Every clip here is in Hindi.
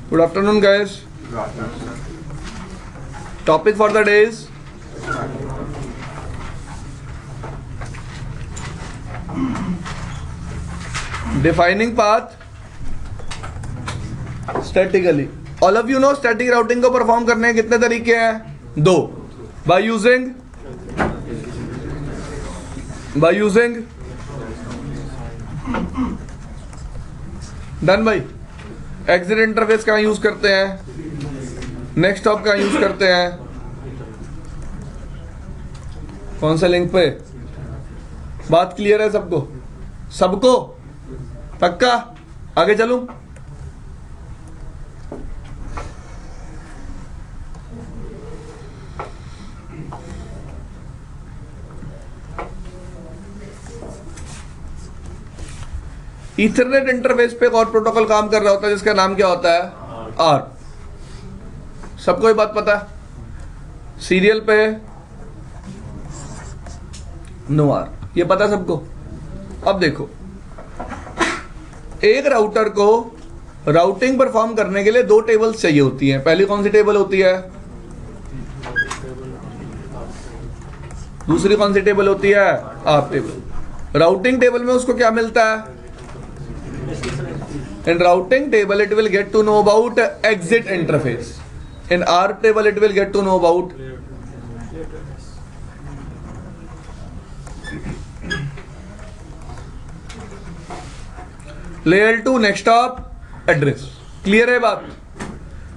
Good afternoon, guys. Topic for the day is defining path statically. All of you know static routing को परफॉर्म करने के कितने तरीके हैं? दो. By using डन भाई. एग्जिट इंटरफेस कहाँ यूज करते हैं? नेक्स्ट हॉप कहाँ यूज करते हैं? कौन सा लिंक पे? बात क्लियर है सबको? सबको पक्का? आगे चलूं? ईथरनेट इंटरफेस पे एक और प्रोटोकॉल काम कर रहा होता है जिसका नाम क्या होता है? आर. सबको ये बात पता है? सीरियल पे नो आर, ये पता सबको? अब देखो, एक राउटर को राउटिंग परफॉर्म करने के लिए दो टेबल्स चाहिए होती हैं. पहली कौन सी टेबल होती है? दूसरी कौन सी टेबल होती है? Are table. राउटिंग टेबल में उसको क्या मिलता है? In routing table it will get to know about exit interface. In R table it will get to know about layer 2 next hop address. Clear है बात?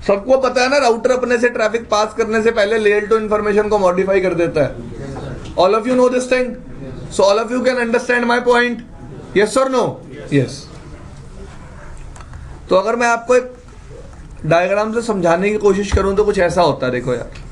सबको पता है ना, राउटर अपने से ट्रैफिक पास करने से पहले लेयर 2 इंफॉर्मेशन को मॉडिफाई कर देता है. All of you know this thing, so all of you can understand my point. Yes or no? Yes. तो अगर मैं आपको एक डायग्राम से समझाने की कोशिश करूं तो कुछ ऐसा होता है. देखो यार,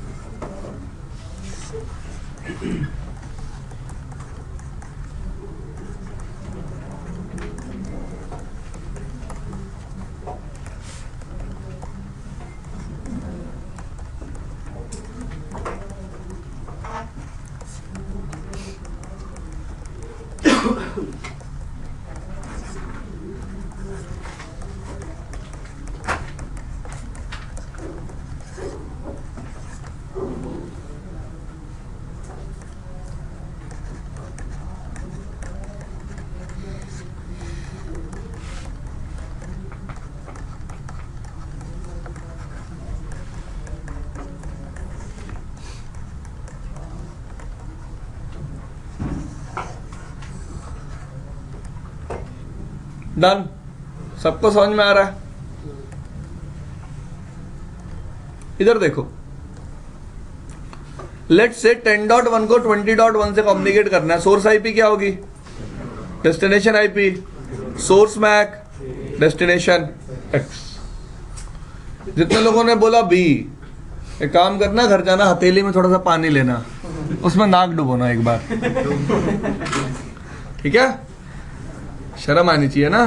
डन? सबको समझ में आ रहा है? इधर देखो, लेट्स से 10.1 को 20.1 से कम्युनिकेट करना है. सोर्स आईपी क्या होगी? Destination IP. Source MAC, destination X. जितने लोगों ने बोला बी, एक काम करना, घर जाना, हथेली में थोड़ा सा पानी लेना, उसमें नाक डुबोना एक बार. ठीक है? शर्म आनी चाहिए ना.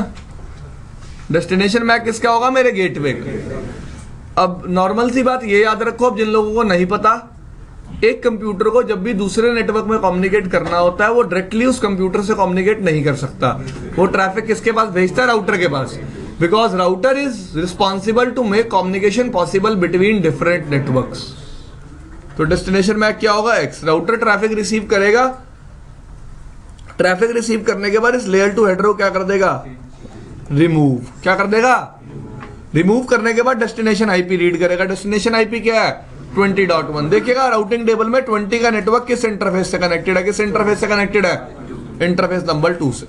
डेस्टिनेशन मैक किसका होगा? मेरे गेटवे का. अब नॉर्मल सी बात ये याद रखो, अब जिन लोगों को नहीं पता, एक कंप्यूटर को जब भी दूसरे नेटवर्क में कम्युनिकेट करना होता है वो डायरेक्टली उस कंप्यूटर से कम्युनिकेट नहीं कर सकता. वो ट्रैफिक किसके पास भेजता है? राउटर के पास. Because router is responsible to make communication possible between different networks. तो डेस्टिनेशन मैक क्या होगा? एक्स. राउटर ट्रैफिक रिसीव करेगा. ट्रैफिक रिसीव करने के बाद इस लेयर 2 हेडर को क्या कर देगा? रिमूव. क्या कर देगा? रिमूव करने के बाद डेस्टिनेशन आईपी रीड करेगा. डेस्टिनेशन आईपी क्या है? 20.1. देखिएगा राउटिंग टेबल में 20 का नेटवर्क किस इंटरफेस से कनेक्टेड है? किस इंटरफेस से कनेक्टेड है? इंटरफेस नंबर 2 से.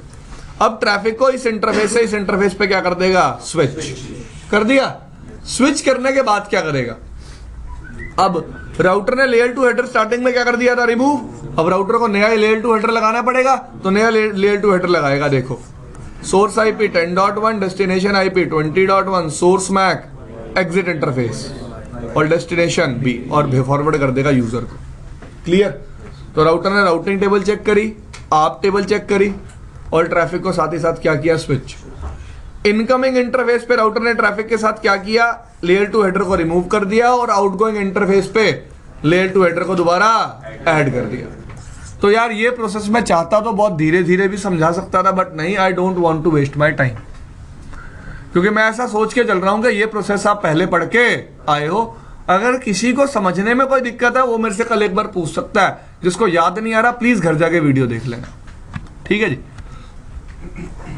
अब ट्रैफिक को इस इंटरफेस से इस इंटरफेस पे क्या कर देगा? स्विच कर दिया. स्विच करने के बाद क्या करेगा? अब राउटर ने लेयर 2 हेडर स्टार्टिंग में क्या कर दिया था? रिमूव. अब राउटर को नया लेयर 2 हेडर लगाना पड़ेगा, तो नया लेयर 2 हेडर लगाएगा. देखो, source IP 10.1, destination IP 20.1, source MAC, exit interface और डेस्टिनेशन बी, और फॉरवर्ड कर देगा यूजर को. क्लियर? तो राउटर ने राउटिंग टेबल चेक करी, आप टेबल चेक करी, और ट्रैफिक को साथ ही साथ क्या किया? स्विच. इनकमिंग इंटरफेस पे राउटर ने ट्रैफिक के साथ क्या किया? लेयर 2 हेडर को रिमूव कर दिया और आउटगोइंग इंटरफेस पे लेयर 2 हेडर को दोबारा ऐड कर दिया. तो यार ये प्रोसेस मैं चाहता तो बहुत धीरे धीरे भी समझा सकता था, बट नहीं, I don't want to waste my time. क्योंकि मैं ऐसा सोच के चल रहा हूं कि ये प्रोसेस आप पहले पढ़ के आए हो। अगर किसी को समझने में कोई दिक्कत है वो मेरे से कल एक बार पूछ सकता है। जिसको याद नहीं आ रहा प्लीज घर जाके वीडियो देख लेना, ठीक है जी।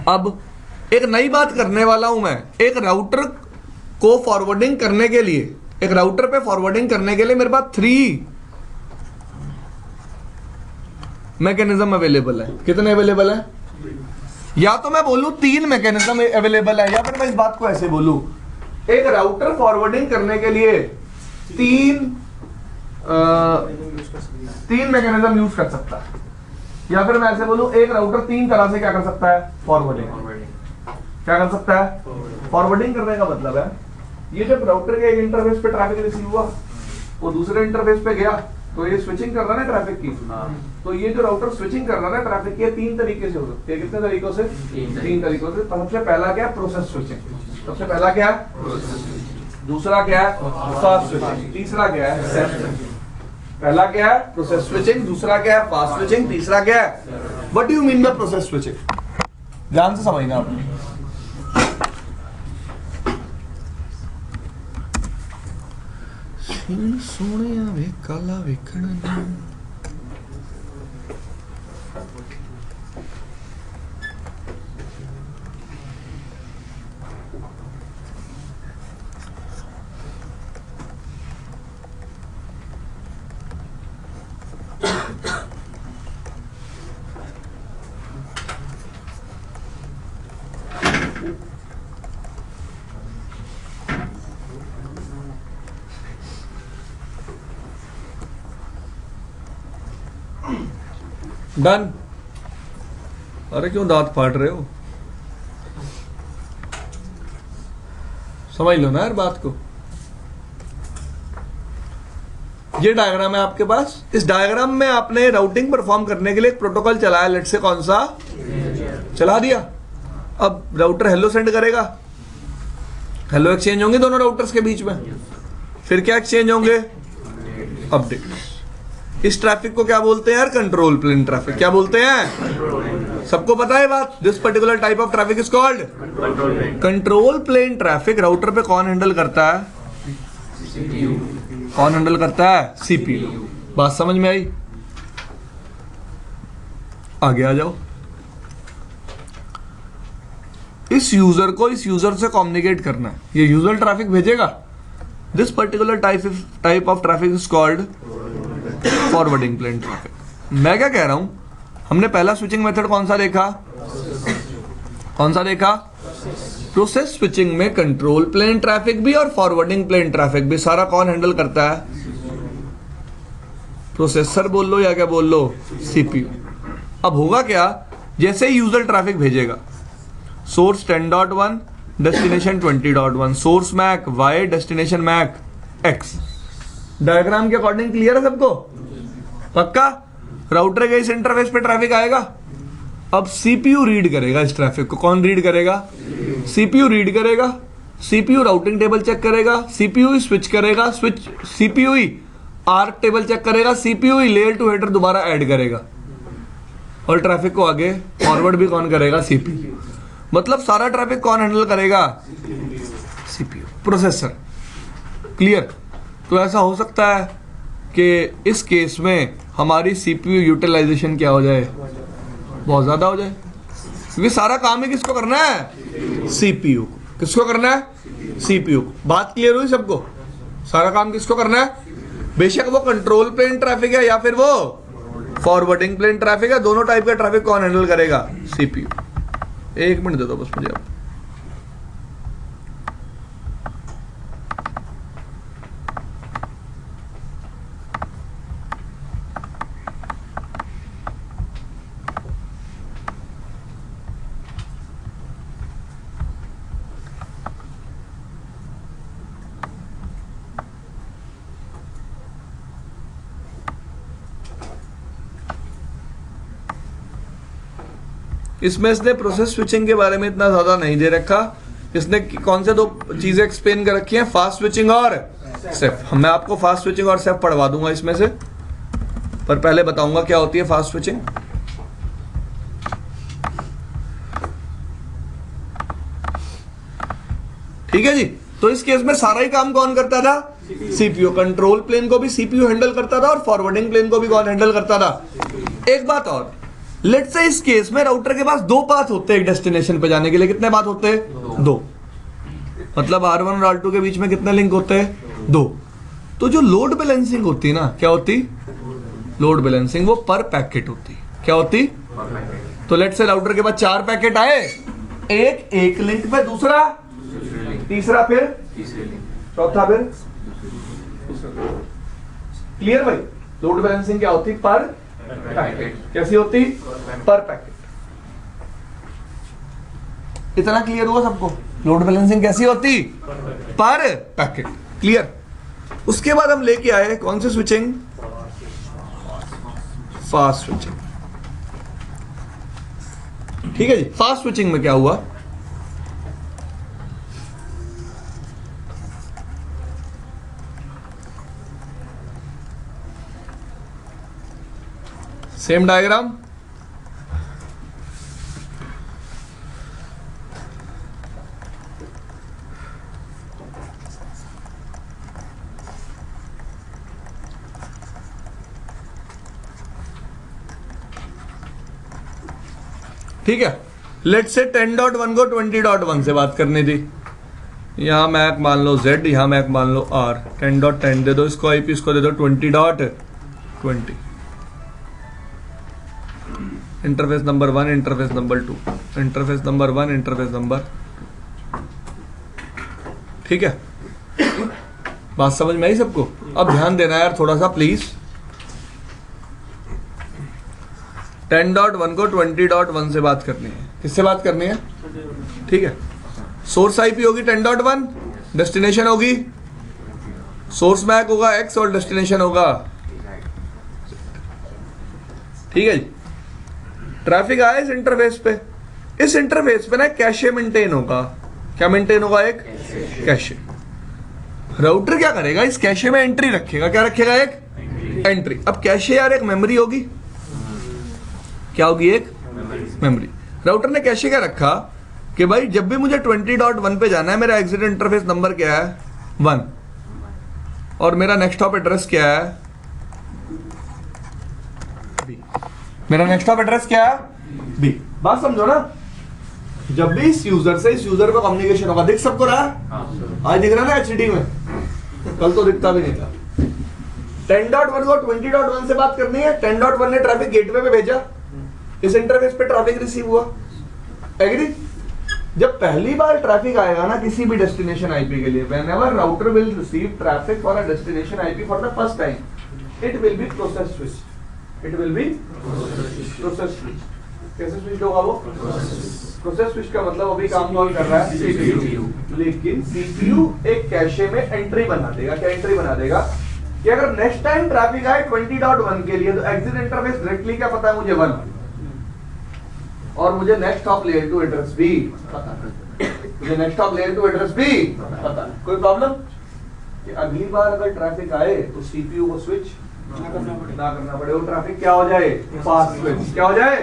अब एक नई बात करने वाला हूं मैं। एक राउटर को फॉरवर्डिंग करने के लिए, एक राउटर पे फॉरवर्डिंग करने के लिए मेरे पास 3 मैकेनिज्म अवेलेबल है। कितने अवेलेबल है? या तो मैं बोलूं 3 मैकेनिज्म अवेलेबल है, या फिर मैं इस बात को ऐसे बोलूं एक राउटर फॉरवर्डिंग करने के लिए 3 मैकेनिज्म यूज कर सकता है। या फिर मैं ऐसे बोलूं एक राउटर 3 तरह से क्या कर सकता है? फॉरवर्डिंग। क्या कर सकता है? फॉरवर्डिंग करने का मतलब है ये जब राउटर के एक इंटरफेस पे ट्रैफिक रिसीव हुआ, वो दूसरे इंटरफेस पे गया, तो ये स्विचिंग कर रहा है ट्रैफिक की। तो ये जो राउटर स्विचिंग कर रहा है ट्रैफिक की 3 तरीके से हो सकती है। कितने तरीकों से? 3 तरीकों से। सबसे पहला क्या है? Process switching. सबसे पहला क्या है? दूसरा क्या है? Fast switching. तीसरा क्या है? Safe switching. पहला क्या है? Process switching. दूसरा क्या है? Fast switching. तीसरा क्या है? What do you mean by process switching? ध्यान से समझना आप। सोने वे काला वेखना डन। अरे क्यों दांत फाड़ रहे हो? समझ लो ना यार बात को। ये डायग्राम है आपके पास। इस डायग्राम में आपने राउटिंग परफॉर्म करने के लिए एक प्रोटोकॉल चलाया। लेट से कौन सा? चला दिया। अब राउटर हेलो सेंड करेगा, हेलो एक्सचेंज होंगे दोनों राउटर्स के बीच में। फिर क्या एक्सचेंज होंगे? अपडेट। इस ट्रैफिक को क्या बोलते हैं यार? Control plane traffic. क्या बोलते हैं? सबको पता है बात। This particular type of traffic is called control plane traffic. Router पे कौन हैंडल करता है? कौन हैंडल करता है? सीपीयू। बात समझ में आई? आगे आ जाओ। इस यूजर को इस यूजर से कम्युनिकेट करना है। ये यूजर ट्रैफिक भेजेगा। This particular type of traffic is called forwarding plane traffic. मैं क्या कह रहा हूं, हमने पहला स्विचिंग मेथड कौन सा देखा? कौन सा देखा? प्रोसेस स्विचिंग में कंट्रोल प्लेन ट्रैफिक भी और फॉरवर्डिंग प्लेन ट्रैफिक भी सारा कौन हैंडल करता है? प्रोसेसर बोल लो या क्या बोल लो? सीपीयू। अब होगा क्या? जैसे ही यूजर ट्रैफिक भेजेगा, source 10.1 destination 20.1, source MAC y, destination MAC x। Diagram के अकॉर्डिंग क्लियर है सबको? पक्का? राउटर के इस इंटरफेस पे ट्रैफिक आएगा। अब सीपीयू रीड करेगा इस ट्रैफिक को। कौन रीड करेगा? सीपीयू रीड करेगा। सीपीयू राउटिंग टेबल चेक करेगा। सीपीयू ही स्विच करेगा। सीपीयू ही आर्क टेबल चेक करेगा। सीपीयू ही लेयर टू हेडर दोबारा ऐड करेगा। और ट्रैफिक को आगे फॉरवर्ड भी कौन करेगा? सीपीयू। मतलब सारा ट्रैफिक कौन हैंडल करेगा? CPU, processor. क्लियर? तो ऐसा हो सकता है कि इस केस में हमारी सीपीयू यूटिलाइजेशन क्या हो जाए? बहुत ज्यादा हो जाए। क्योंकि सारा काम ही किसको करना है? सीपीयू को। किसको करना है? सीपीयू को। बात क्लियर हुई सबको? सारा काम किसको करना है? बेशक वो कंट्रोल प्लेन ट्रैफिक है या फिर वो फॉरवर्डिंग प्लेन ट्रैफिक है, दोनों टाइप का ट्रैफिक कौन हैंडल करेगा? सीपीयू। 1 मिनट दे दो बस मुझे। इसमें इसने प्रोसेस स्विचिंग के बारे में इतना ज्यादा नहीं दे रखा। इसने कौन से 2 चीजें एक्सप्लेन कर रखी हैं? फास्ट स्विचिंग और सेफ। मैं आपको फास्ट स्विचिंग और सेफ पढ़वा दूंगा इसमें से, पर पहले बताऊंगा क्या होती है फास्ट स्विचिंग। ठीक है जी। तो इस केस में सारा ही काम कौन करता था? सीपीयू। कंट्रोल प्लेन को भी सीपीयू हैंडल करता था और फॉरवर्डिंग प्लेन को भी कौन हैंडल करता था? एक बात और, लेट्स से इस केस में राउटर के पास दो पाथ होते हैं एक डेस्टिनेशन पे जाने के लिए। कितने पाथ होते हैं? दो। मतलब R1 और R2 के बीच में कितने लिंक होते हैं? दो। तो जो लोड बैलेंसिंग होती है ना, क्या होती? लोड बैलेंसिंग वो पर पैकेट होती। क्या होती? तो लेट्स से राउटर के पास 4 पैकेट आए, एक लिंक पे, दूसरा तीसरा, फिर चौथा, फिर क्लियर भाई? लोड बैलेंसिंग क्या होती? पर पैकेट। कैसी होती? पर पैकेट। इतना क्लियर हुआ सबको? लोड बैलेंसिंग कैसी होती? पर पैकेट। क्लियर? उसके बाद हम लेके आए कौन सी स्विचिंग? Fast switching. ठीक है जी। फास्ट स्विचिंग में क्या हुआ? सेम डायग्राम, ठीक है। लेट से 10.1 को 20.1 से बात करनी थी। यहां मैक मान लो Z, यहां मैक मान लो R। 10.10 दे दो इसको आईपी, इसको दे दो 20.20। Interface number 1, interface number 2, interface number 1, interface number. ठीक है, बात समझ में आई सबको? अब ध्यान देना यार थोड़ा सा प्लीज। 10.1 को 20.1 से बात करनी है। किससे बात करनी है? ठीक है। सोर्स आईपी होगी 10.1, डेस्टिनेशन होगी सोर्स मैक होगा X और डेस्टिनेशन होगा। ठीक है जी। ट्रैफिक आया इस इंटरफेस पे, इस इंटरफेस पे ना कैशे मेंटेन होगा। क्या मेंटेन होगा? एक कैशे। राउटर क्या करेगा? इस कैशे में एंट्री रखेगा। क्या रखेगा? एक एंट्री। अब कैशे यार एक मेमोरी होगी। क्या होगी? एक मेमोरी। राउटर ने कैशे क्या रखा कि भाई जब भी मुझे 20.1 पे जाना है, मेरा एग्जिट इंटरफेस नंबर क्या है? 1, और मेरा नेक्स्ट हॉप एड्रेस क्या है? B। मेरा नेक्स्ट हॉप एड्रेस क्या है? B। बात समझो ना? जब भी इस यूजर से इस यूजर का कम्युनिकेशन होगा, दिख सबको रहा? आज दिख रहा ना एचडी में? कल तो दिखता भी नहीं था। 10.1 को 20.1 से बात करनी है। 10.1 ने ट्रैफिक गेटवे पे भेजा, इस इंटरफेस पे ट्रैफिक रिसीव हुआ। एग्री? जब पहली बार ट्रैफिक आएगा ना किसी भी डेस्टिनेशन आईपी के लिए, whenever router will receive traffic for a destination IP for the first time, it will be process switched. It will be process switched. कैसे स्विच होगा वो? प्रोसेस स्विच का मतलब अभी काम कौन कर रहा है? सीपीयू। लेकिन सीपीयू एक कैशे में एंट्री बना देगा। क्या एंट्री बना देगा? कि अगर नेक्स्ट टाइम ट्रैफिक आए 20.1 के लिए, तो एग्जिट इंटरफेस डायरेक्टली क्या पता है मुझे? 1, और मुझे नेक्स्ट हॉप लेयर 2 एड्रेस भी पता है। मुझे नेक्स्ट हॉप लेयर 2 एड्रेस भी पता है। कोई प्रॉब्लम? कि अगली बार अगर ट्रैफिक आए तो सीपीयू को स्विच ना करना पड़े, वो ट्रैफिक क्या हो जाए? Fast switch. क्या हो जाए?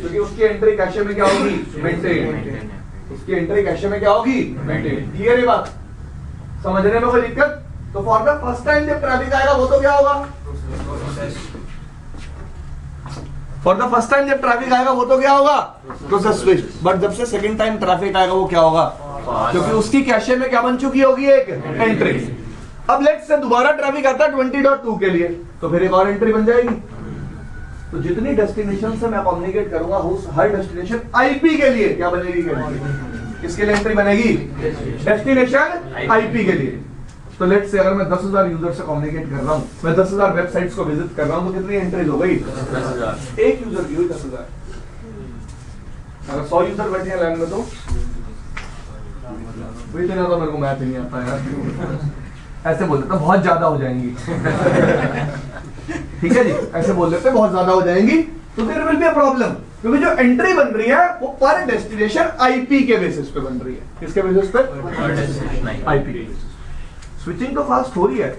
क्योंकि उसकी एंट्री कैशे में क्या होगी? मेंटेन। उसकी एंट्री कैशे में क्या होगी? मेंटेन। क्लियर है बात? समझने में कोई दिक्कत? तो फॉर द फर्स्ट टाइम जब ट्रैफिक आएगा वो तो क्या होगा? फॉर द फर्स्ट टाइम जब ट्रैफिक आएगा वो तो क्या होगा? Process switch. बट जब से सेकंड टाइम ट्रैफिक आएगा वो क्या होगा? क्योंकि उसकी कैशे में क्या बन चुकी होगी? एक एंट्री। अब लेट्स से दोबारा ट्रैफिक आता है 20.2 के लिए, तो फिर एक और एंट्री बन जाएगी। तो जितनी डेस्टिनेशन से मैं कम्युनिकेट करूंगा, उस हर डेस्टिनेशन आईपी के लिए क्या बनेगी? किसके लिए एंट्री बनेगी? डेस्टिनेशन आईपी के लिए। तो लेट्स से अगर मैं 10,000 यूजर से कम्युनिकेट कर रहा हूं, मैं 10,000 वेबसाइट्स को विजिट कर रहा हूं, तो कितनी एंट्रीज हो गई? 10,000। एक यूजर की हुई 10,000। अगर 100 यूजर बैठे हैं लाइन में तो वही तो मेरे को मैथ नहीं आता यार। ऐसे बोल देते बहुत ज्यादा हो जाएंगी। ठीक है जी, ऐसे बोल देते बहुत ज्यादा हो जाएंगी, तो there will be a problem. क्योंकि जो एंट्री बन रही है वो पर डेस्टिनेशन आईपी के बेसिस पे बन रही है। किसके बेसिस पे? आईपी के बेसिस। स्विचिंग तो फास्ट हो रही है,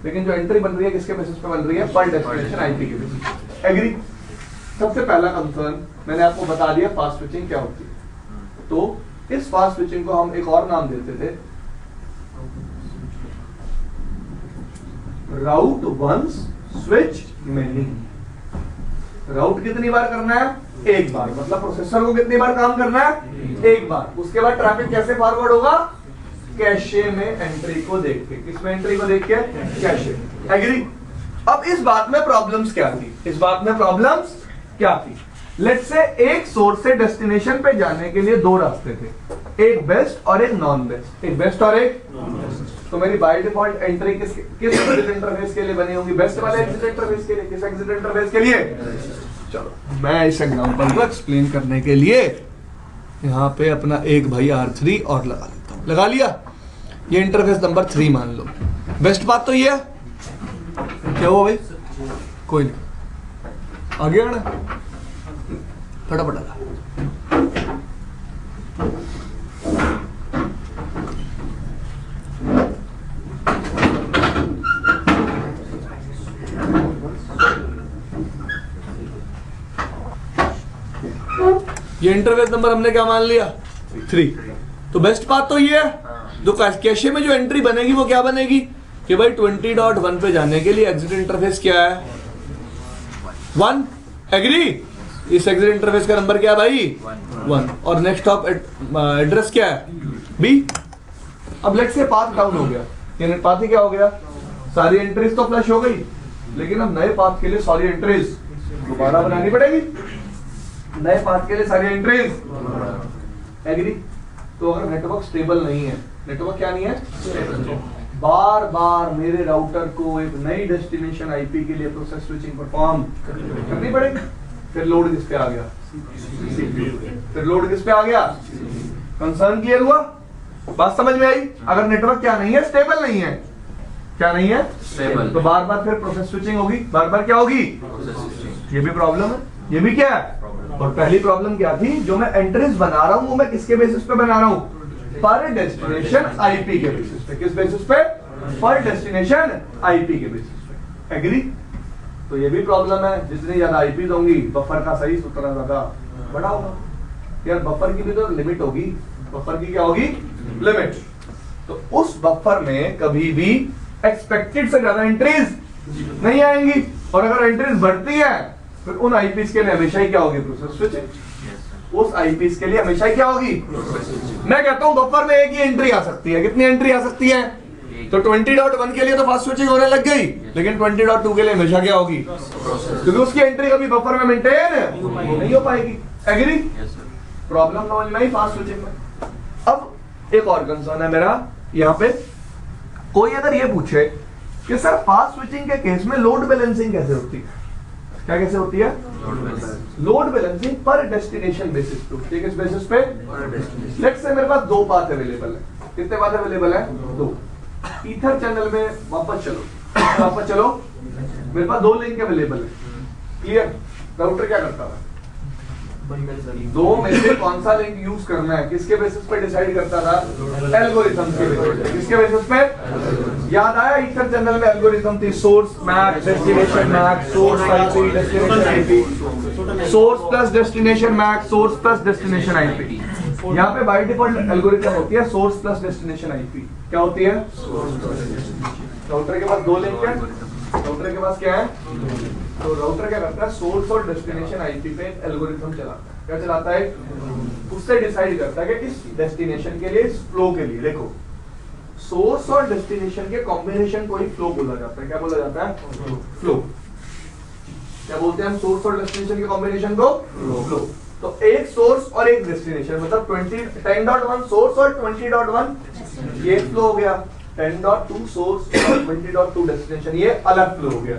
लेकिन जो एंट्री बन रही है किसके बेसिस पे बन रही है? पर डेस्टिनेशन आईपी के बेसिस। एग्री? सबसे पहला कंसर्न मैंने आपको बता दिया फास्ट स्विचिंग क्या होती है। तो इस फास्ट स्विचिंग को हम एक और नाम देते थे राउट वंस स्विच मेनी। राउट कितनी बार करना है? एक बार। मतलब प्रोसेसर को कितनी बार काम करना है? एक बार। उसके बाद ट्रैफिक कैसे फॉरवर्ड होगा? कैशे में एंट्री को देख के। किसमें एंट्री को देख के? कैशे। एग्री? अब इस बात में प्रॉब्लम्स क्या थी? इस बात में प्रॉब्लम्स क्या थी? लेट्स से एक सोर्स से डेस्टिनेशन पे जाने के लिए दो रास्ते थे, एक बेस्ट और एक नॉन बेस्ट। एक बेस्ट और एक नॉन बेस्ट। तो मेरी बाय डिफॉल्ट एंट्री किस एग्जिट इंटरफेस के लिए बनी होगी? बेस्ट वाले एग्जिट इंटरफेस के लिए। किस एग्जिट इंटरफेस के लिए? चलो मैं इस एग्जांपल को एक्सप्लेन करने के लिए यहाँ पे अपना एक भाई R3 और लगा लेता हूँ। लगा लिया? ये इंटरफेस नंबर 3 मान लो। बेस्ट बात तो ये है। क्या हुआ भाई? कोई नहीं, आ गया ना? फटाफट लगा। ये इंटरफेस नंबर हमने क्या मान लिया? 3। तो बेस्ट बात तो ये है, जो कैशे में जो एंट्री बनेगी वो क्या बनेगी कि भाई 20.1 पे जाने के लिए एग्जिट इंटरफेस क्या है? 1। एग्री? इस एग्जिट इंटरफेस का नंबर क्या है भाई? 1। और नेक्स्ट ऑफ एड्रेस क्या है? B। अब लेट्स से पाथ डाउन हो गया। यानी पाथ ही क्या हो गया? सारी एंट्रीज तो फ्लश हो गई, लेकिन अब नए पाथ के लिए सारी एंट्रीज दोबारा बनानी पड़ेगी। नए पाथ के लिए सारी एंट्रीज। एग्री? तो अगर नेटवर्क स्टेबल नहीं है, नेटवर्क क्या नहीं है? बार बार मेरे राउटर को एक नई डेस्टिनेशन आईपी के लिए प्रोसेस स्विचिंग परफॉर्म करनी पड़ेगी। फिर लोड किस पे आ गया? फिर लोड किस पे आ गया? कंसर्न क्लियर हुआ? बात समझ में आई? अगर नेटवर्क क्या नहीं है? स्टेबल नहीं है। क्या नहीं है? स्टेबल। तो बार बार फिर प्रोसेस स्विचिंग होगी। बार बार क्या होगी? ये भी प्रॉब्लम है। ये भी क्या है? और पहली प्रॉब्लम क्या थी? जो मैं एंट्रीज बना रहा हूं वो मैं किसके बेसिस पे बना रहा हूं? पर डेस्टिनेशन आईपी के बेसिस पे। किस बेसिस पे? पर डेस्टिनेशन आईपी के बेसिस पे। एग्री? तो ये भी प्रॉब्लम है। जितनी ज्यादा आईपी होंगी बफर का साइज उतना ज्यादा बड़ा होगा। यार बफर की भी तो लिमिट होगी। बफर की क्या होगी? लिमिट। तो उस बफर में कभी भी एक्सपेक्टेड से ज्यादा एंट्रीज नहीं आएंगी, और अगर एंट्रीज बढ़ती है फिर उन आईपीस के लिए हमेशा ही क्या होगी? Process switching. उस आईपीस के लिए हमेशा ही क्या होगी? मैं कहता हूं बफर में एक ही एंट्री आ सकती है। कितनी एंट्री आ सकती है? तो 20.1 के लिए तो फास्ट स्विचिंग होने लग गई, लेकिन 20.2 के लिए हमेशा क्या होगी? क्योंकि उसकी एंट्री कभी बफर में मेंटेन नहीं हो पाएगी। एग्री? प्रॉब्लम समझ में आई फास्ट स्विचिंग में। अब एक और कंसर्न है मेरा यहाँ पे। कोई अगर ये पूछे कि सर फास्ट स्विचिंग के केस में लोड बैलेंसिंग कैसे होती है? क्या कैसे होती है? लोड बैलेंसिंग पर डेस्टिनेशन बेसिस पे होती है। किस बेसिस पे? लेट्स से मेरे पास 2 पाथ अवेलेबल है। कितने पाथ अवेलेबल है? 2। ईथर चैनल में वापस चलो मेरे पास 2 लिंक अवेलेबल है। क्लियर? राउटर क्या करता है? 2 में से कौन सा लिंक यूज करना है किसके बेसिस पे डिसाइड करता था? एल्गोरिथम के बेसिस पे। किसके बेसिस पे? याद आया? ईथर चैनल में एल्गोरिथम थी। Source MAC, destination MAC, source IP, destination IP, source plus destination MAC, source plus destination IP. यहाँ पे बाय डिफॉल्ट एल्गोरिथम होती है सोर्स प्लस डेस्टिनेशन आईपी। क्या होती है? राउटर के पास 2 लिंक है। राउटर के पास क्या है? तो राउटर क्या करता है? सोर्स और डेस्टिनेशन आईपी पे एल्गोरिथम चलाता है। क्या चलाता है? उससे डिसाइड करता है कि इस डेस्टिनेशन के लिए, इस फ्लो के लिए, देखो सोर्स और डेस्टिनेशन के कॉम्बिनेशन को ही फ्लो बोला जाता है। क्या बोला जाता है? फ्लो। क्या बोलते हैं हम? सोर्स और डेस्टिनेशन के कॉम्बिनेशन को फ्लो। तो एक सोर्स और एक डेस्टिनेशन, मतलब 10.1 सोर्स और 20.1 ये फ्लो हो गया। 10.2 सोर्स और 20.2 डेस्टिनेशन ये अलग फ्लो हो गया।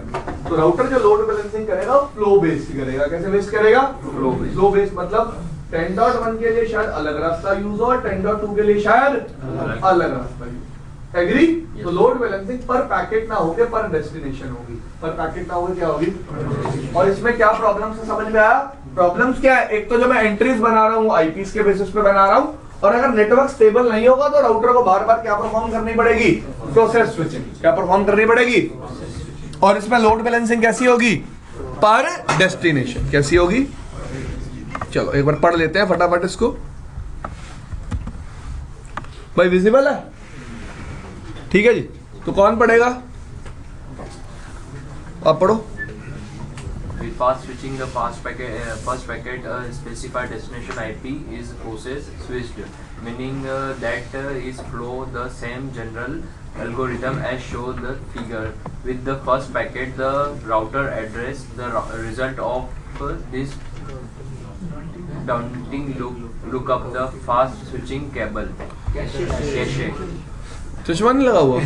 तो राउटर जो लोड बैलेंसिंग करेगा वो फ्लो बेस्ड करेगा। कैसे बेस्ड करेगा? Flow based. मतलब 10.1 के लिए शायद अलग रास्ता यूज हो और 10.2 के लिए शायद अलग रास्ता यूज। एग्री? तो लोड बैलेंसिंग पर पैकेट ना होके पर डेस्टिनेशन होगी। पर पैकेट ना होके क्या होगी? और इसमें क्या प्रॉब्लम से समझ में आया? प्रॉब्लम्स क्या है? एक तो जो मैं एंट्रीज बना रहा हूँ आईपीस के बेसिस पे बना रहा हूँ, और अगर नेटवर्क स्टेबल नहीं होगा तो राउटर को बार बार क्या परफॉर्म करनी पड़ेगी? Process switching. क्या परफॉर्म करनी पड़ेगी? और इसमें लोड बैलेंसिंग कैसी होगी? पर डेस्टिनेशन। कैसी होगी? चलो एक बार पढ़ लेते हैं फटाफट इसको। भाई विजिबल है? ठीक है जी, तो कौन पढ़ेगा? आप पढ़ो। With fast switching, the first packet specified destination IP is process switched, meaning that is flow the same general algorithm as shown the figure. With the first packet, the router address the result of this daunting look up the fast switching cable cache. चश्मा नहीं लगा हुआ?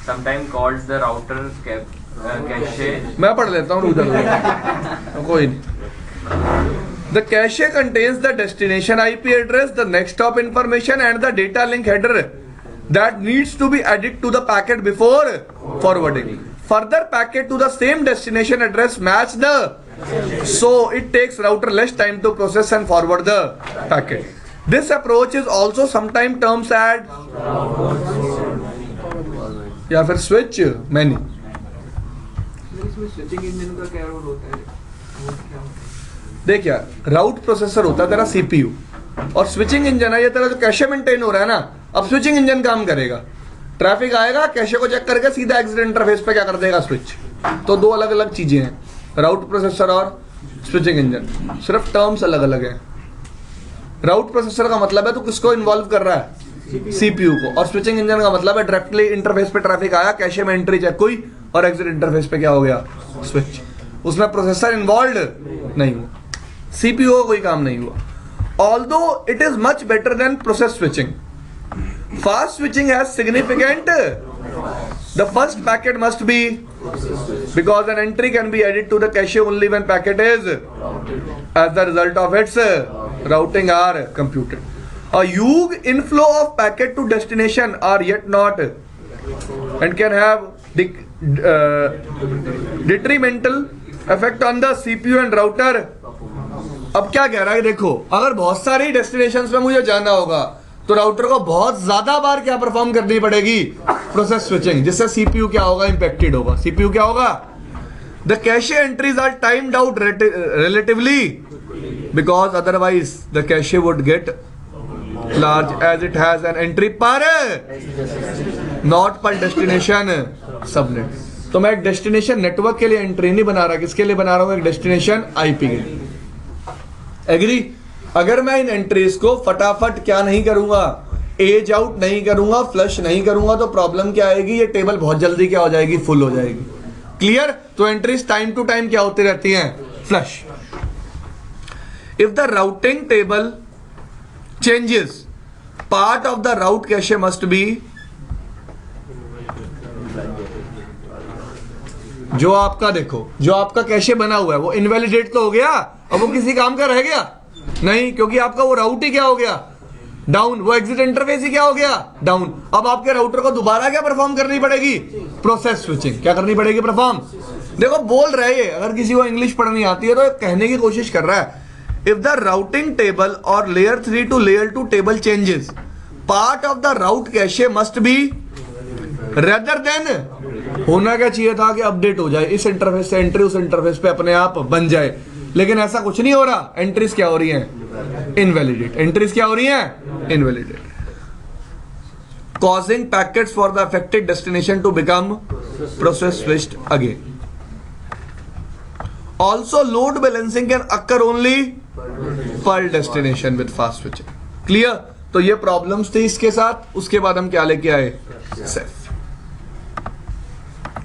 Sometimes called the router cache. मैं पढ़ लेता हूँ, रुक जाओ, कोई नहीं। The cache contains the destination IP address, the next hop information, and the data link header that needs to be added to the packet before forwarding. Further packet to the same destination address match the, so it takes router less time to process and forward the packet. This approach is also sometimes termed as या फिर स्विच मैनी। स्विचिंग इंजन का क्या रोल होता है? देख यार, राउट प्रोसेसर होता है तेरा सीपीयू, और स्विचिंग इंजन है ये तेरा जो कैशे मेंटेन हो रहा है ना। अब स्विचिंग इंजन काम करेगा, ट्रैफिक आएगा, कैशे को चेक करके सीधा एग्जिट इंटरफेस पे क्या कर देगा, स्विच। तो दो अलग अलग चीजें हैं, राउट प्रोसेसर और स्विचिंग इंजन, सिर्फ टर्म्स अलग अलग है। राउट प्रोसेसर का मतलब है तू किसको इन्वॉल्व कर रहा है, सीपीयू को, और स्विचिंग इंजन का मतलब है डायरेक्टली इंटरफेस पे ट्रैफिक आया, कैशे में एंट्री चेक हुई, और एग्जिट इंटरफेस पे क्या हो गया, स्विच। उसमें प्रोसेसर इन्वॉल्व नहीं हुआ, सीपीयू का कोई काम नहीं हुआ। Although it is much better than process switching, fast switching has significant, the first packet must be, because an entry can be added to the cache only when packet is as the result of its routing are computed. A huge inflow of packet to destination are yet not and can have detrimental effect on the CPU and router. अब क्या कह रहा है, देखो अगर बहुत सारी डेस्टिनेशंस पे मुझे जाना होगा तो राउटर को बहुत ज्यादा बार क्या परफॉर्म करनी पड़ेगी, प्रोसेस स्विचिंग, जिससे सीपीयू क्या होगा, इंपैक्टेड होगा। सीपीयू क्या होगा, the cache entries are timed out relatively because otherwise the cache would get large as it has an entry per not per destination subnet। तो मैं एक डेस्टिनेशन नेटवर्क के लिए एंट्री नहीं बना रहा, किसके लिए बना रहा हूं, एक डेस्टिनेशन आईपी के लिए। एग्री? अगर मैं इन एंट्रीज को फटाफट क्या नहीं करूंगा, एज आउट नहीं करूंगा, फ्लश नहीं करूंगा, तो प्रॉब्लम क्या आएगी, ये टेबल बहुत जल्दी क्या हो जाएगी, फुल हो जाएगी। क्लियर? तो एंट्रीज टाइम टू टाइम क्या होती रहती हैं, flush. If the routing table changes, part of the route cache must B, जो आपका देखो, जो आपका कैशे बना हुआ है वो इनवैलिडेट तो हो गया, अब वो किसी काम का रह गया नहीं, क्योंकि आपका वो राउट ही क्या हो गया, डाउन, वो एग्जिट इंटरफेस ही क्या हो गया, डाउन। अब आपके राउटर को दोबारा क्या परफॉर्म करनी पड़ेगी, प्रोसेस स्विचिंग। क्या करनी पड़ेगी, परफॉर्म। देखो बोल रहे हैं, अगर किसी को इंग्लिश पढ़नी आती है तो कहने की कोशिश कर रहा है, इफ द राउटिंग टेबल और layer 3 to layer 2 table changes, part of the route cache must be, rather than, होना क्या चाहिए था कि अपडेट हो जाए, इस इंटरफेस से एंट्री उस इंटरफेस पे अपने आप बन जाए, लेकिन ऐसा कुछ नहीं हो रहा। एंट्रीज क्या हो रही हैं, इनवैलिडेट। एंट्रीज क्या हो रही हैं, invalidate, causing packets for the affected destination to become process switched again. Also load balancing can occur only per destination with fast switching. Clear? तो ये प्रॉब्लम्स थी इसके साथ। उसके बाद हम क्या लेके आए, सेफ।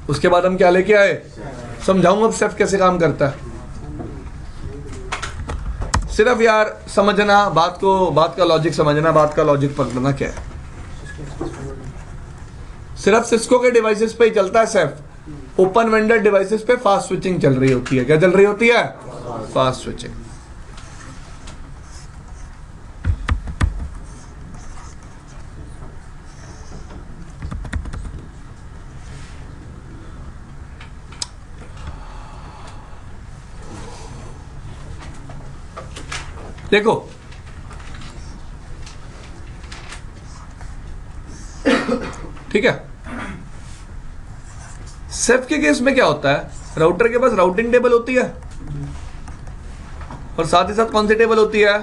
उसके बाद हम क्या लेके आए, समझाऊंगा अब सेफ कैसे काम करता है। सिर्फ यार समझना बात को, बात का लॉजिक समझना, बात का लॉजिक पकड़ना क्या है। सिर्फ सिस्को के डिवाइसेस पे ही चलता है सेफ, ओपन वेंडर डिवाइसेस पे फास्ट स्विचिंग चल रही होती है। क्या चल रही होती है, फास्ट स्विचिंग। देखो ठीक है, सेफ के केस में क्या होता है, राउटर के पास राउटिंग टेबल होती है और साथ ही साथ कौन सी टेबल होती है,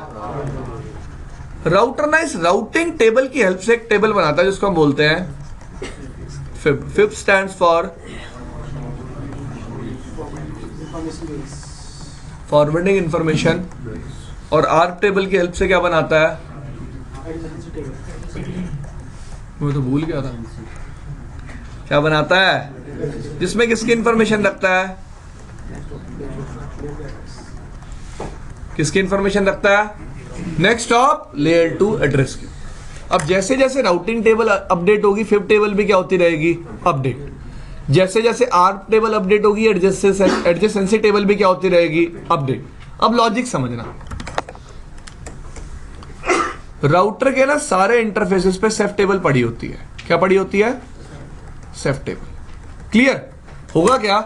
राउटर ना इस राउटिंग टेबल की हेल्प से एक टेबल बनाता है जिसको हम बोलते हैं FIB stands for forwarding information, और आर्क टेबल की हेल्प से क्या बनाता है, मैं तो भूल गया था, क्या बनाता है, जिसमें किसकी इंफॉर्मेशन रखता है, किसकी इंफॉर्मेशन रखता है, नेक्स्ट ऑफ लेयर 2 एड्रेस की। अब जैसे जैसे राउटिंग टेबल अपडेट होगी FIB टेबल भी क्या होती रहेगी, अपडेट। जैसे जैसे आर्क टेबल अपडेट होगी एडजेसेंसी टेबल भी क्या होती रहेगी, अपडेट। अब लॉजिक समझना, राउटर के ना सारे इंटरफेसेस पे सेफ टेबल पड़ी होती है। क्या पड़ी होती है, सेफ टेबल। क्लियर होगा क्या,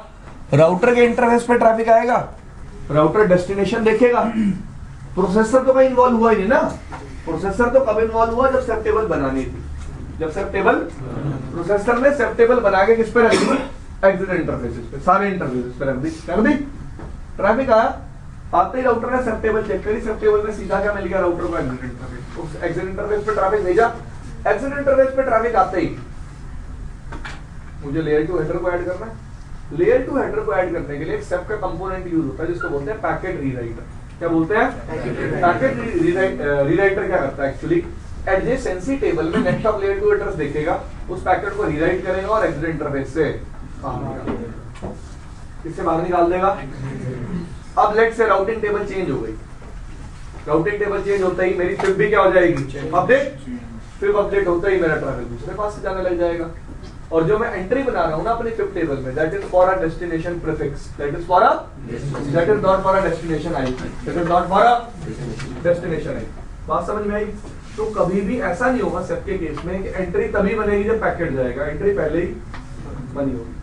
राउटर के इंटरफेस पे ट्रैफिक आएगा, राउटर डेस्टिनेशन देखेगा, प्रोसेसर तो कहीं इन्वॉल्व हुआ ही नहीं ना, प्रोसेसर तो कब इन्वॉल्व हुआ, जब सेफ टेबल बनानी थी, जब सेफ टेबल प्रोसेसर ने सेफ टेबल बना के किस पे रख दी, एग्जिट इंटरफेसेस पे, सारे इंटरफेसेस पे रख दी, कर दी। ट्रैफिक आया, आते ही राउटर ने सेफ टेबल चेक करी, सेफ टेबल में सीधा क्या मिल गया, राउटर को एग्जिट इंटरफेस, उस एग्जिट इंटरफेस पे ट्रैफिक भेजा, एग्जिट इंटरफेस पे ट्रैफिक आते ही मुझे लेयर 2 हेडर को ऐड करना है। लेयर 2 हेडर को ऐड करने के लिए एक सेफ का कंपोनेंट यूज होता है जिसको बोलते हैं पैकेट रीराइटर। क्या बोलते हैं, पैकेट रीराइटर। क्या करता है एक्चुअली, एडजेसेंसी टेबल में नेक्स्ट ऑफ लेयर 2 एड्रेस देखेगा, उस पैकेट को रीराइट करेगा और एग्जिट इंटरफेस से किससे बाहर निकाल देगा। अब लेट से राउटिंग टेबल चेंज हो गई, राउटिंग टेबल चेंज होता ही मेरी FIB भी क्या हो जाएगी, अपडेट। FIB अपडेट होता ही मेरा ट्रैफिक दूसरे पास से जाने लग जाएगा। और जो मैं एंट्री बना रहा हूं ना अपने FIB टेबल में, that is for a destination prefix, that is not for a destination IP, that is not for a destination IP. बात समझ में आई। तो कभी भी ऐसा नहीं होगा सेफ के केस में कि एंट्री तभी बनेगी जब पैकेट जाएगा, एंट्री पहले ही बनी होगी,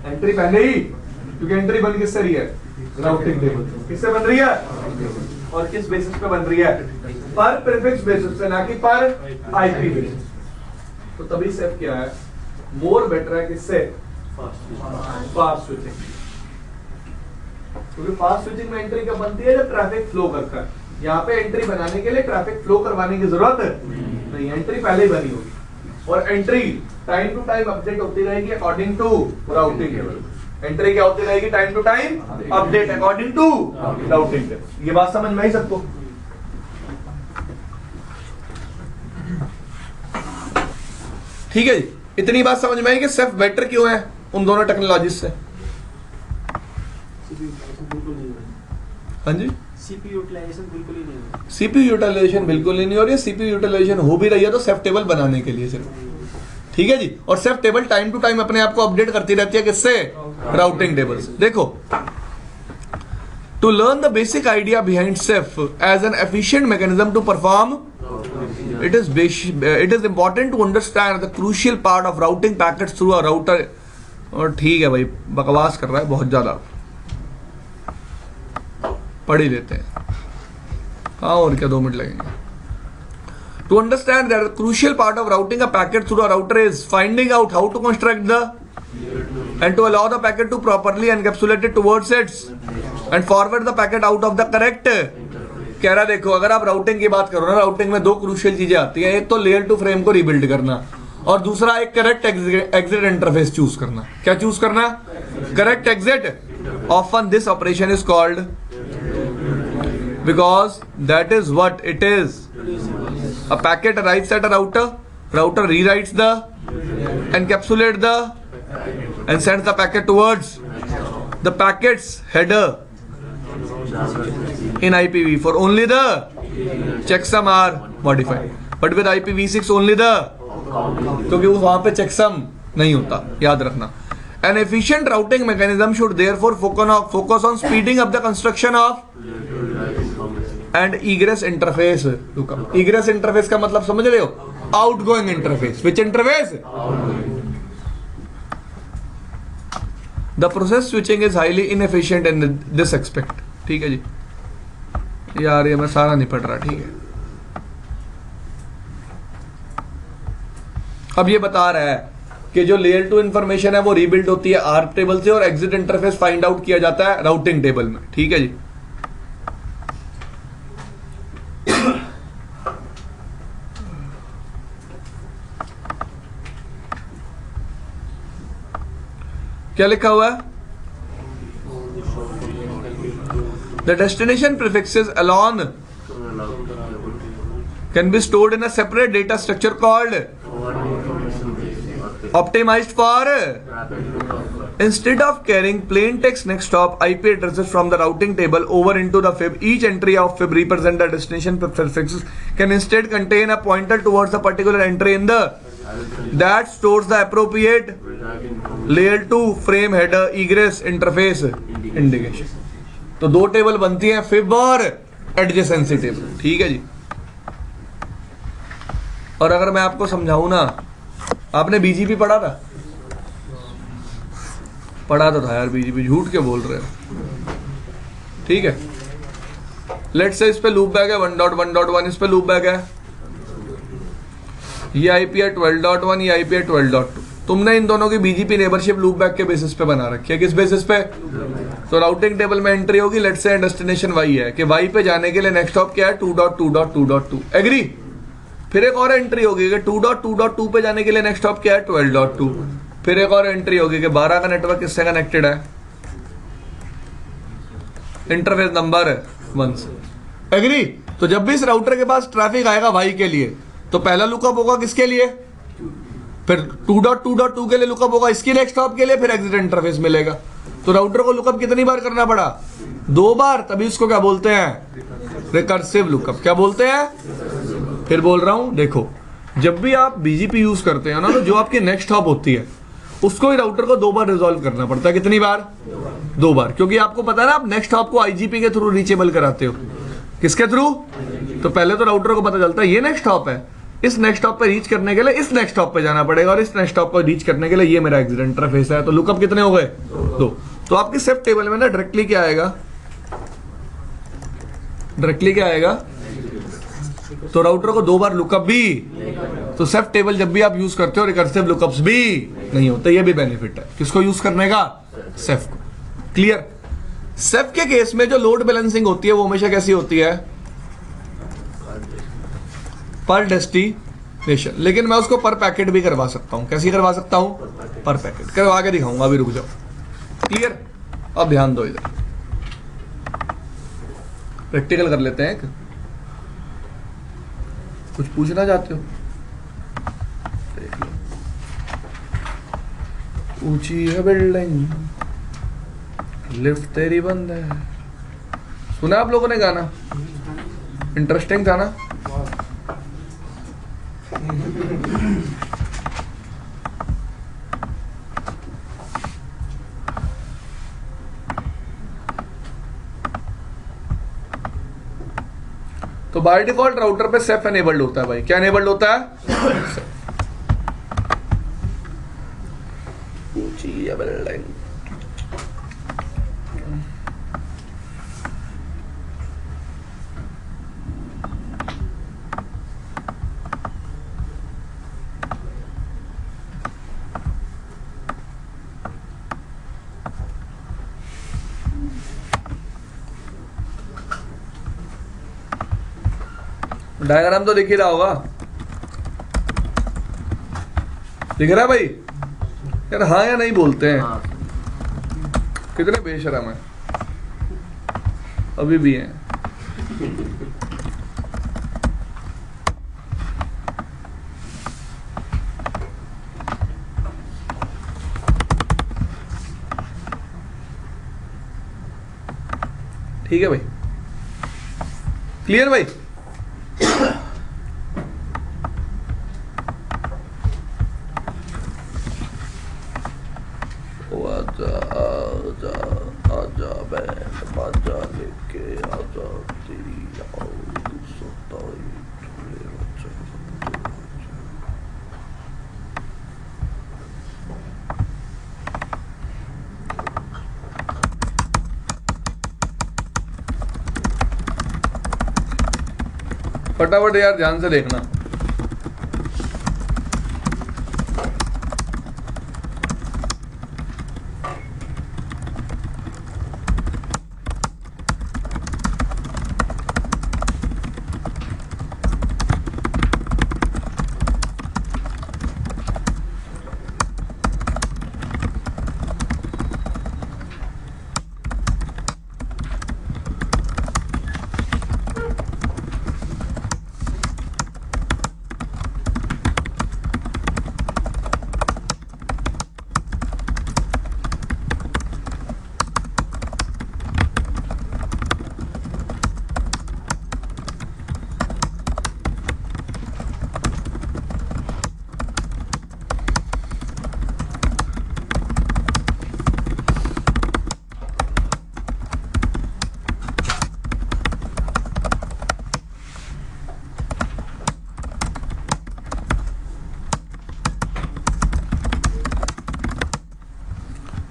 एंट्री पहले ही, क्योंकि एंट्री बन किससे रही है, राउटिंग टेबल। किससे बन रही है, और किस बेसिस पे बन रही है, पर प्रीफिक्स बेसिस पे, ना कि पर आईपी बेसिस। तो तभी सेफ क्या है, मोर बेटर है किससे, फास्ट स्विचिंग। क्योंकि फास्ट स्विचिंग में एंट्री कब बनती है, जब ट्रैफिक फ्लो करता है। यहाँ पे एंट्री बनाने के लिए ट्रैफिक फ्लो करवाने की जरूरत नहीं, एंट्री पहले ही बनी होगी, और entry time to time update होती रहेगी according to routing table. Entry क्या होती रहेगी, time to time update according to routing table. ये बात समझ में आई सबको। ठीक है जी, इतनी बात समझ में आई कि सेफ बेटर क्यों है उन दोनों टेक्नोलॉजी से। हाँ जी, सीपीयू यूटिलाइजेशन बिल्कुल ही नहीं है, सीपीयू यूटिलाइजेशन बिल्कुल ही नहीं हो रही है। सीपीयू यूटिलाइजेशन हो भी रही है तो सेफ टेबल बनाने के लिए सिर्फ। ठीक है जी, और CEF table time to time अपने आप को अपडेट करती रहती है किससे, राउटिंग टेबल से। देखो, to learn the basic idea behind CEF as an efficient mechanism to perform, it is important to understand the crucial part of routing packets through a router। और ठीक है भाई, बकवास कर रहा है बहुत ज्यादा, पढ़ ही लेते हैं। हाँ, और क्या 2 मिनट लगेंगे। To understand that the crucial part of routing a packet through a router is finding out how to construct the and to allow the packet to properly encapsulate it towards it and forward the packet out of the correct। कह रहा देखो, अगर आप राउटिंग की बात करो ना, राउटिंग में 2 क्रूशियल चीजें आती हैं, एक तो लेयर 2 फ्रेम को रिबिल्ड करना, और दूसरा एक करेक्ट एग्जिट इंटरफेस चूज करना। क्या चूज करना, correct exit. Often this operation is called, because that is what it is, a packet arrives at a router, router rewrites the, encapsulate the and sends the packet towards the packet's header in IPv4. Only the checksum are modified, but with IPv6 only the, क्योंकि वहां पे checksum नहीं होता, याद रखना। An efficient routing mechanism should therefore focus on speeding up the construction of and egress interface to come। egress interface का मतलब समझ रहे हो, outgoing interface। which interface? The process switching is highly inefficient in this aspect। ठीक है जी, यार ये मैं सारा नहीं पढ़ रहा, ठीक है। अब ये बता रहा है कि जो लेयर 2 इंफॉर्मेशन है वो रीबिल्ड होती है आर्क टेबल से, और एग्जिट इंटरफेस फाइंड आउट किया जाता है राउटिंग टेबल में। ठीक है जी, क्या लिखा हुआ है? The destination prefixes along can be stored in a separate data structure called optimized for. Instead of carrying plain text next hop IP addresses from the routing table over into the fib, each entry of fib represent the destination prefixes can instead contain a pointer towards a particular entry in the that stores the appropriate layer 2 frame header egress interface indication. तो दो टेबल बनती हैं, फिब और एडजेसेंसी टेबल. ठीक है जी. और अगर मैं आपको समझाऊं ना, आपने बीजीपी पढ़ा था? पढ़ा तो था यार बीजीपी, झूठ के बोल रहे हो. ठीक है, लेट्स से इस पे लूप बैक है 1.1.1, इस पे लूप बैक है, ये आईपी है 12.1, ये आईपी है 12.2. तुमने इन दोनों की बीजीपी नेबरशिप लूप बैक के बेसिस पे बना रखी है. किस बेसिस पे? तो राउटिंग टेबल में एंट्री होगी, लेट्स से डेस्टिनेशन वाई है, कि वाई पे जाने के लिए नेक्स्ट हॉप क्या है? 2.2.2.2. एग्री? फिर एक और एंट्री होगी कि 2.2.2 पे जाने के लिए नेक्स्ट हॉप क्या है? 12.2. फिर एक और एंट्री होगी कि 12 का नेटवर्क किससे कनेक्टेड है? इंटरफेस नंबर 1 से. एग्री? तो जब भी इस राउटर के पास ट्रैफिक आएगा वाई के लिए, तो पहला लुकअप होगा किसके लिए? फिर 2.2.2 के लिए लुकअप होगा इसके नेक्स्ट हॉप के लिए, फिर एग्जिट इंटरफेस मिलेगा. तो राउटर को लुकअप कितनी बार करना पड़ा? 2 बार. तभी उसको क्या बोलते हैं? Recursive lookup. क्या बोलते हैं? फिर बोल रहा हूं, देखो, जब भी आप बीजीपी यूज करते हैं ना, तो जो आपकी नेक्स्ट हॉप होती है उसको ही राउटर को 2 बार रिजॉल्व करना पड़ता है. कितनी बार? 2 बार. क्योंकि आपको पता है ना, आप नेक्स्ट हॉप को आईजीपी के थ्रू रीचेबल कराते हो. किसके थ्रू? तो पहले तो राउटर को पता चलता है ये नेक्स्ट हॉप है, इस नेक्स्ट हॉप पे रीच करने के लिए इस नेक्स्ट हॉप पे जाना पड़ेगा, और इस नेक्स्ट हॉप पे रीच करने के लिए ये मेरा एग्जिट इंटरफेस है. तो लुकअप कितने हो गए? 2. तो आपकी सेफ टेबल में ना डायरेक्टली क्या आएगा? डायरेक्टली क्या आएगा? तो राउटर को 2 बार लुकअप भी. तो सेफ टेबल जब भी आप यूज करते हो, रिकर्सिव लुकअप्स भी नहीं होते. ये भी बेनिफिट है किसको यूज करने का? सेफ को. क्लियर? सेफ के केस में जो लोड बैलेंसिंग होती है वो हमेशा कैसी होती है? पर डेस्टिनेशन. लेकिन मैं उसको पर पैकेट भी करवा सकता हूं. कैसी करवा सकता हूं? पर पैकेट. करवा के दिखाऊंगा, अभी रुक जाओ. क्लियर? अब ध्यान दो, इधर प्रैक्टिकल कर लेते हैं. कुछ पूछना चाहते हो? देख लो. ऊंची है बिल्डिंग, लिफ्ट तेरी बंद है. सुना आप लोगों ने गाना? इंटरेस्टिंग था ना? तो बाय डिफॉल्ट राउटर पे सेफ एनेबल्ड होता है भाई. क्या एनेबल्ड होता है? डायग्राम तो दिख ही रहा होगा. दिख रहा है भाई? यार हाँ या नहीं बोलते हैं. कितने बेशरम है. अभी भी हैं. ठीक है भाई. क्लियर भाई? फटाफट यार ध्यान से देखना.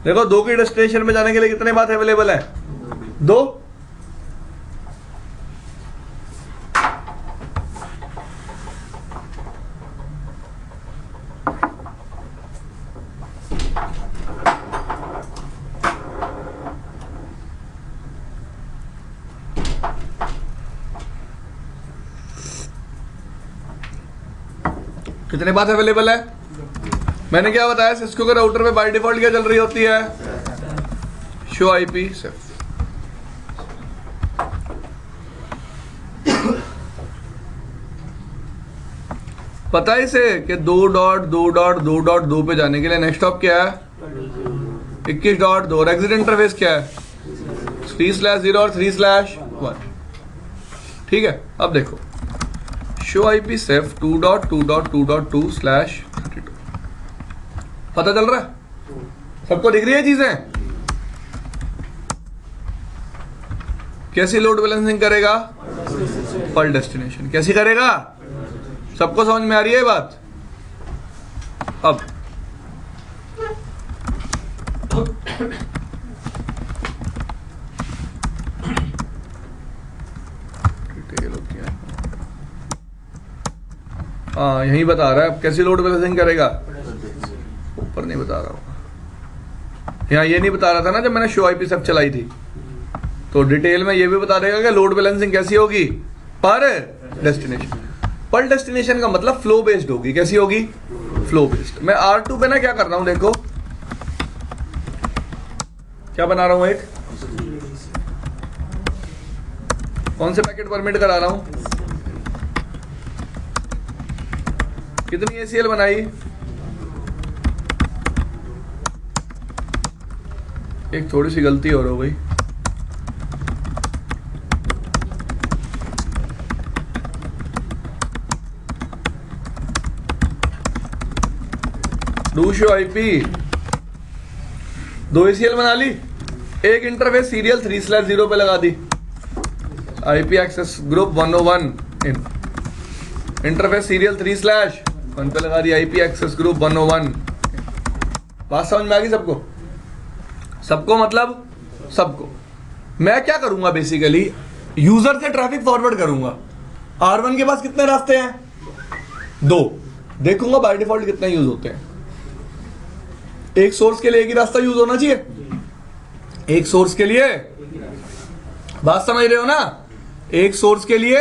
देखो 2 की डेस्टिनेशन में जाने के लिए कितने बात अवेलेबल है? 2। कितने बात अवेलेबल है? मैंने क्या बताया, सिस्को के राउटर में बाय डिफॉल्ट क्या चल रही होती है? शो आईपी सिर्फ। पता है इसे कि 2.2.2.2 पे जाने के लिए नेक्स्ट स्टॉप क्या है? 21.2। और एग्जिट इंटरफेस क्या है? 3/0 और 3/1। ठीक है, अब देखो शो आईपी सिर्फ 2.2.2.2/32। पता चल रहा है? सबको दिख रही है चीजें? कैसी लोड बैलेंसिंग करेगा? पर डेस्टिनेशन। कैसी करेगा? सबको समझ में आ रही है ये बात? अब हाँ, यही बता रहा है। अब कैसी लोड बैलेंसिंग करेगा? ऊपर नहीं बता रहा होगा, यहाँ ये नहीं बता रहा था ना जब मैंने शो आईपी सब चलाई थी। तो डिटेल में ये भी बता देगा कि लोड बैलेंसिंग कैसी होगी? पर डेस्टिनेशन। पर डेस्टिनेशन का मतलब फ्लो बेस्ड होगी। कैसी होगी? Flow based. मैं R2 पे ना क्या कर रहा हूं, देखो क्या बना रहा हूं। एक कौन से पैकेट परमिट करा रहा हूं? कितनी ACL बनाई? एक थोड़ी सी गलती और हो गई। डू शो आईपी 2 ACL बना ली, एक इंटरफेस सीरियल 3/0 पे लगा दी। आईपी एक्सेस ग्रुप 101 इन इंटरफेस सीरियल 3/1 पे लगा दी आईपी एक्सेस ग्रुप 101। बात समझ में आ गई सबको? सबको मतलब सबको। मैं क्या करूंगा बेसिकली, यूजर से ट्रैफिक फॉरवर्ड करूंगा। R1 के पास कितने रास्ते हैं? 2। देखूंगा बाय डिफॉल्ट कितने यूज होते हैं। एक सोर्स के लिए एक ही रास्ता यूज होना चाहिए। एक सोर्स के लिए, बात समझ रहे हो ना? एक सोर्स के लिए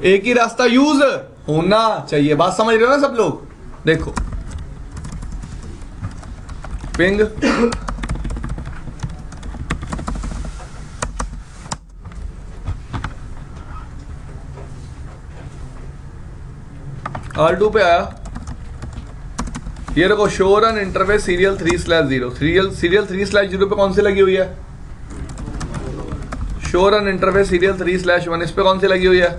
एक ही रास्ता यूज होना चाहिए। बात समझ रहे हो ना सब लोग? देखो पिंग R2 पे आया, ये देखो show run interface serial 3/0। Serial 3/0 पे कौन सी लगी हुई है? शो रन इंटरफेस सीरियल 3/1 इस पे कौन सी लगी हुई है?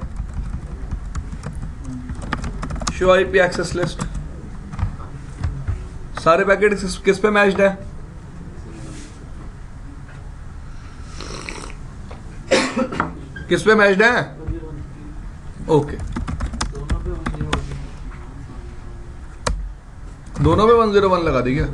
Show IP access list. सारे पैकेट किस पे मैच्ड है? किस पे मैच्ड है? ओके, दोनों पे 101 लगा दी क्या?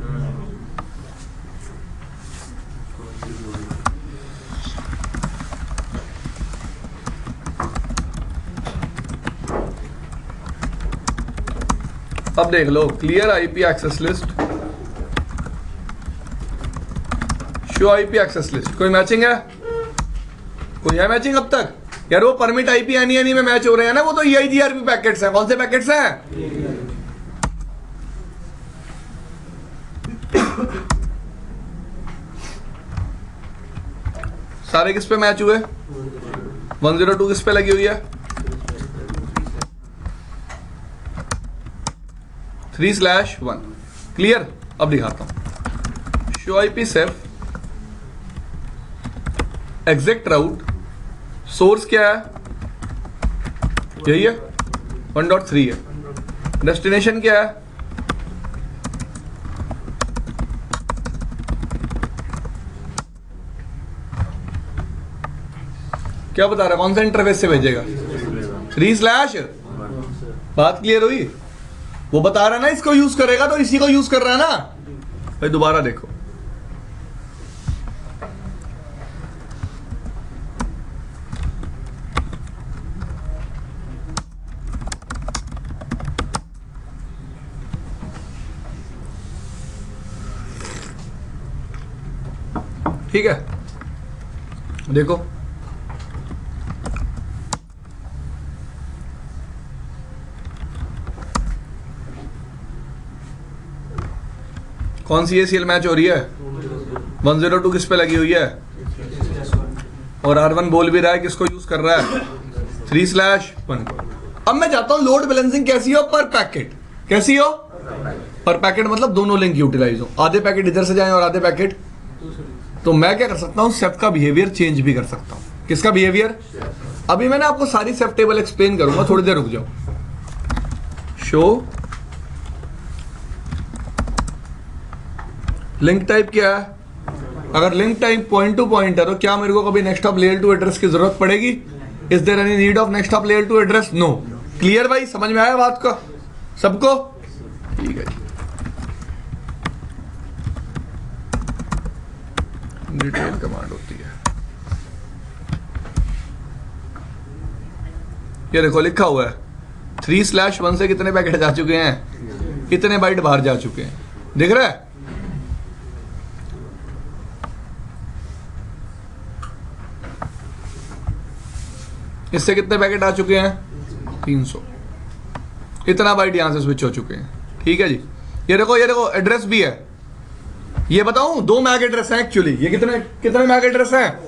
अब देख लो, clear IP access list, show IP access list. कोई मैचिंग है? कोई है मैचिंग अब तक? यार वो परमिट आईपी एनी में मैच हो रहे हैं ना, वो तो EIGRP पैकेट्स हैं। कौन से पैकेट्स हैं? सारे किस पे मैच हुए? 102 किस पे लगी हुई है? 3/1। क्लियर? अब दिखाता हूं। शो आईपी सिर्फ एग्जैक्ट राउट, सोर्स क्या है? यही है 1.3 है। डेस्टिनेशन क्या है? क्या बता रहा है? कौन सा इंटरफेस से भेजेगा? 3/1। बात क्लियर हुई? वो बता रहा है ना इसको यूज करेगा, तो इसी को यूज कर रहा है ना भाई। दोबारा देखो, ठीक है, देखो कौन सी ACL मैच हो रही है, 102 किस पे लगी हुई है, और R1 बोल भी रहा है किसको यूज कर रहा है, 3/1। अब मैं चाहता हूं लोड बैलेंसिंग कैसी हो, पर पैकेट कैसी हो, पर पैकेट मतलब दोनों लिंक यूटिलाइज हो, आधे पैकेट इधर से जाएं और आधे पैकेट। तो मैं क्या कर सकता हूं, सेफ का बिहेवियर चेंज भी कर सकता हूं। किसका बिहेवियर, अभी मैंने आपको सारी सेफ टेबल एक्सप्लेन करूंगा, थोड़ी देर रुक जाओ। शो लिंक टाइप क्या है, अगर link type point to point है तो क्या मेरे को कभी next hop layer two address की जरूरत पड़ेगी, is there any need of next hop layer two address, no. Clear भाई, समझ में आया बात का सबको, ठीक है जी। डिटेल कमांड होती है, ये देखो लिखा हुआ है 3/1 से कितने पैकेट जा चुके हैं, कितने बाइट बाहर जा चुके हैं, दिख रहा है। इससे कितने पैकेट आ चुके हैं, 300, इतना बाइट यहां से स्विच हो चुके हैं। ठीक है जी, ये देखो एड्रेस भी है, ये बताऊं 2 मैक एड्रेस हैं एक्चुअली। ये कितने कितने मैक एड्रेस हैं,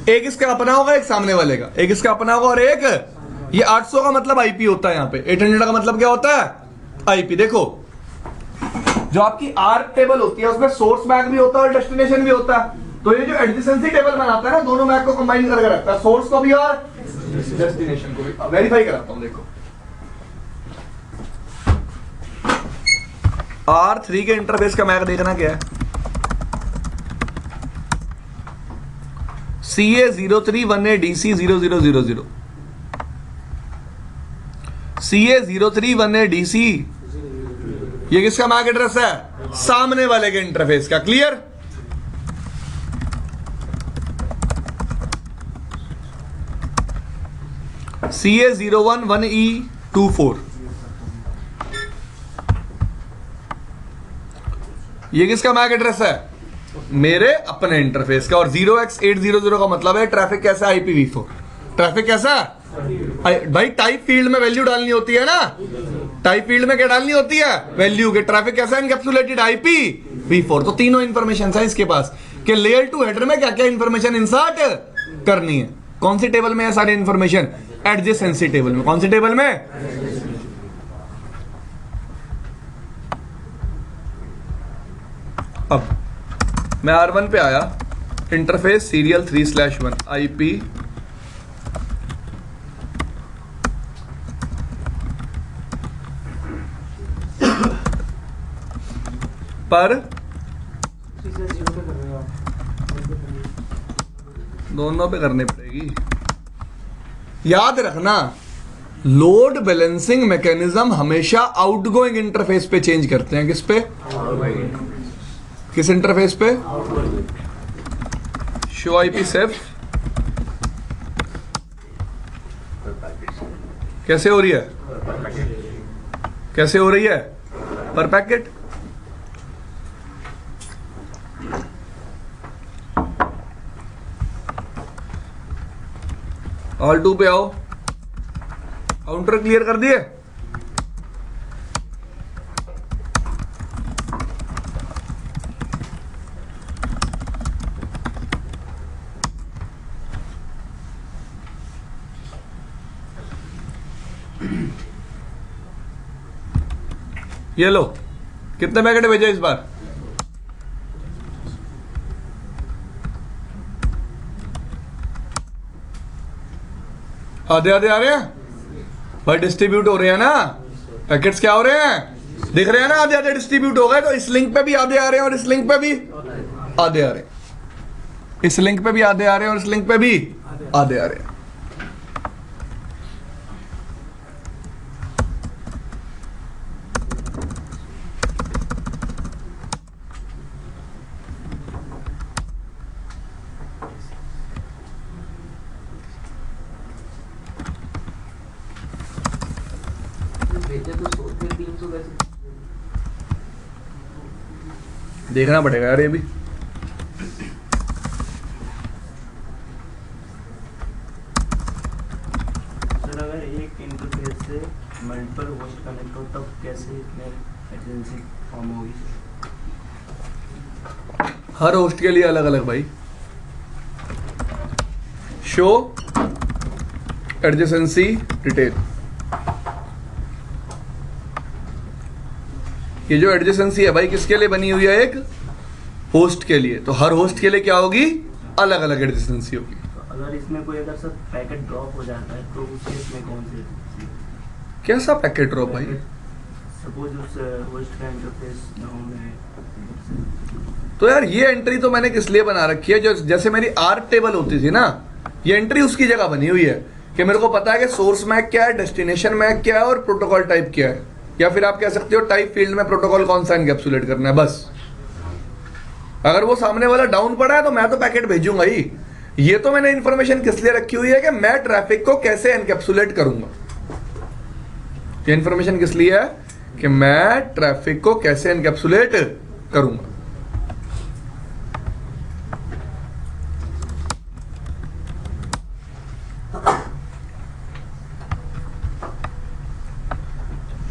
एक इसका अपना होगा, एक सामने वाले का, एक इसका अपना होगा और एक ये 800 का मतलब आईपी होता है, यहाँ पे 800 का मतलब क्या होता है, आईपी। देखो जो आपकी आर टेबल होती है उसमें सोर्स मैक भी होता है और डेस्टिनेशन भी होता है, तो ये जो एडजेसेंसी टेबल बनाता है ना, दोनों मैक को कंबाइन करके रखता है, सोर्स को भी और डेस्टिनेशन को भी। वेरीफाई कराता हूं, देखो R3 के इंटरफेस का मैक देखना क्या है, CA031ADC0000, CA031ADC, ये किसका मैक एड्रेस है, सामने वाले के इंटरफेस का। क्लियर, CA011E24, ये किसका मैक एड्रेस है, मेरे अपने इंटरफेस का। और 0x800 का मतलब है ट्रैफिक कैसा है, IPv4 ट्रैफिक कैसा है भाई, टाइप फील्ड में वैल्यू डालनी होती है ना, टाइप फील्ड में क्या डालनी होती है, वैल्यू के। ट्रैफिक कैसा है, एनकैप्सुलेटेड IPv4। तो तीनों इंफॉर्मेशन है इसके पास कि लेयर 2 हेडर में क्या क्या इंफॉर्मेशन इंसर्ट करनी है। कौन सी टेबल में है सारी इंफॉर्मेशन, एडजेसेंसी टेबल में। कौन सी टेबल में, अब मैं R1 पे आया, इंटरफेस सीरियल 3/1 IP पर दोनों पे करनी पड़ेगी। याद रखना, लोड बैलेंसिंग मैकेनिज्म हमेशा आउटगोइंग इंटरफेस पे चेंज करते हैं। किस पे, किस इंटरफेस पे, शो आईपी सेफ कैसे हो रही है, कैसे हो रही है, पर पैकेट। ऑल 2 पे आओ, काउंटर क्लियर कर दिए। ये लो, कितने पैकेट भेजे इस बार, आधे आधे आ रहे हैं भाई, डिस्ट्रीब्यूट हो रहे हैं ना पैकेट्स, क्या हो रहे हैं, दिख रहे हैं ना, आधे आधे डिस्ट्रीब्यूट हो गए। तो इस लिंक पे भी आधे आ रहे हैं और इस लिंक पे भी आधे आ रहे हैं, इस लिंक पे भी आधे आ रहे हैं और इस लिंक पे भी आधे आ रहे हैं। देखना पड़ेगा यार ये भी। तो तब कैसे इसमें एडजेंसी फॉर्म होगी? हर होस्ट के लिए अलग अलग भाई। शो एडजेसेंसी डिटेल, ये जो एडजेसेंसी है भाई किसके लिए बनी हुई है? एक होस्ट के लिए। तो हर होस्ट के लिए क्या होगी? अलग अलग एडजेसेंसी होगी। तो अगर इसमें कोई अगर सर पैकेट ड्रॉप हो जाता है तो उस केस में कौन सी? कैसा पैकेट ड्रॉप भाई? सपोज उस होस्ट का इंटरफेस डाउन है। तो यार ये एंट्री तो मैंने किस लिए बना रखी है, जो जैसे मेरी आर टेबल होती थी ना, ये एंट्री उसकी जगह बनी हुई है कि मेरे को पता है कि सोर्स मैक क्या है, डेस्टिनेशन मैक क्या है और प्रोटोकॉल टाइप क्या है, या फिर आप कह सकते हो टाइप फील्ड में प्रोटोकॉल कौन सा एनकैप्सुलेट करना है। बस अगर वो सामने वाला डाउन पड़ा है तो मैं तो पैकेट भेजूंगा ही। ये तो मैंने इंफॉर्मेशन किस लिए रखी हुई है कि मैं ट्रैफिक को कैसे एनकैप्सुलेट करूंगा। ये इंफॉर्मेशन किस लिए है कि मैं ट्रैफिक को कैसे एनकैप्सुलेट करूंगा।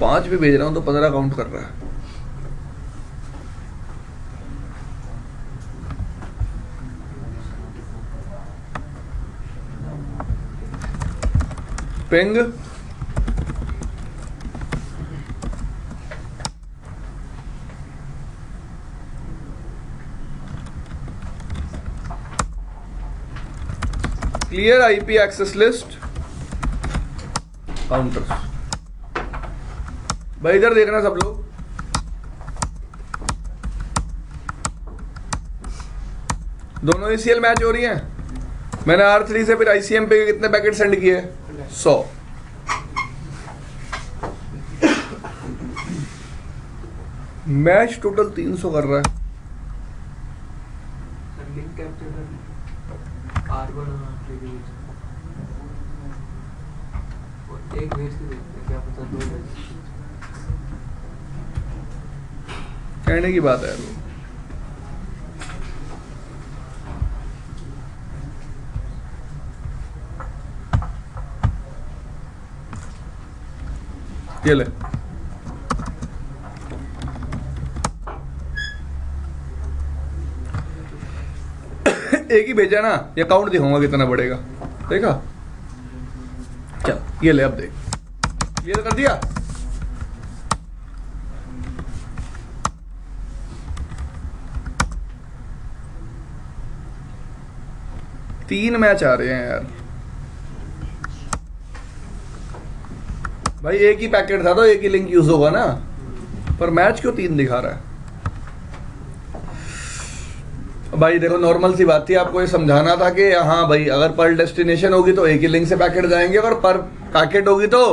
पांच भी भेज रहा हूं तो 15 काउंट कर रहा है। Ping clear IP access list counters. भाई इधर देखना सब लोग, दोनों ECL मैच हो रही हैं। मैंने R3 से फिर ICM पे कितने पैकेट सेंड किए? 100। मैच टोटल 300 कर रहा है। लिंक कैप्चर R1 और R3 के बीच और एक भेज के देखते हैं, क्या पता दो भेज। कहने की बात है वो। ये ले एक ही भेजा ना, ये काउंट दिखाऊंगा कितना बढ़ेगा। देखा? चल ये ले, अब देख, क्लियर कर दिया। तीन मैच आ रहे हैं यार भाई, एक ही पैकेट था तो एक ही लिंक यूज होगा ना, पर मैच क्यों तीन दिखा रहा है? भाई देखो, नॉर्मल सी बात थी, आपको ये समझाना था कि हाँ भाई अगर पर डेस्टिनेशन होगी तो एक ही लिंक से पैकेट जाएंगे, अगर पर पैकेट होगी तो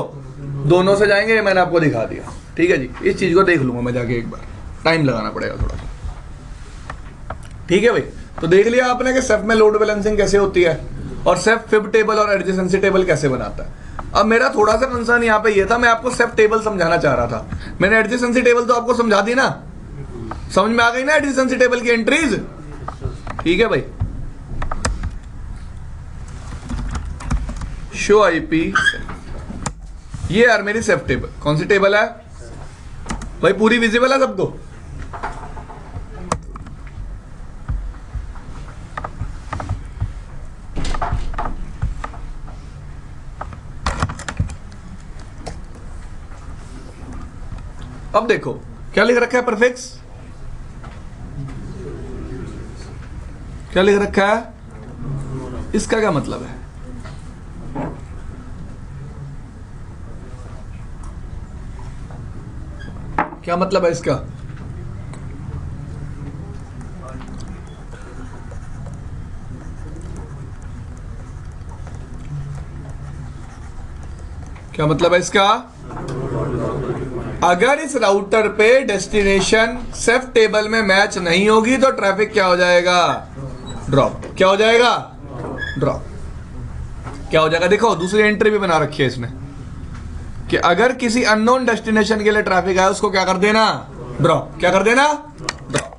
दोनों से जाएंगे। ये मैंने आपको दिखा दिया, ठीक है जी। इस चीज को देख लूंगा मैं जाके एक बार, टाइम लगाना पड़ेगा थोड़ा सा, ठीक है भाई। तो देख लिया आपने कि सेफ में लोड बैलेंसिंग कैसे होती है और सेफ फिब टेबल और एडजेसेंसी टेबल कैसे बनाता है। अब मेरा थोड़ा सा कंसर्न यहाँ पे ये था, मैं आपको सेफ टेबल समझाना चाह रहा था। मैंने एडजेसेंसी टेबल तो आपको समझा दी ना, समझ में आ गई ना एडजेसेंसी टेबल की एंट्रीज, ठीक है भाई। शो आईपी, ये यार मेरी सेफ टेबल, कौन सी टेबल है भाई? पूरी विजिबल है सबको? अब देखो क्या लिख रखा है, परफिक्स क्या लिख रखा है, इसका क्या मतलब है? क्या मतलब है इसका? क्या मतलब है इसका? अगर इस राउटर पे डेस्टिनेशन सेफ टेबल में मैच नहीं होगी तो ट्रैफिक क्या हो जाएगा? ड्रॉप। क्या हो जाएगा? ड्रॉप। क्या हो जाएगा? देखो दूसरी एंट्री भी बना रखी है इसने कि अगर किसी अननोन डेस्टिनेशन के लिए ट्रैफिक आए उसको क्या कर देना? ड्रॉप। क्या कर देना? ड्रॉप।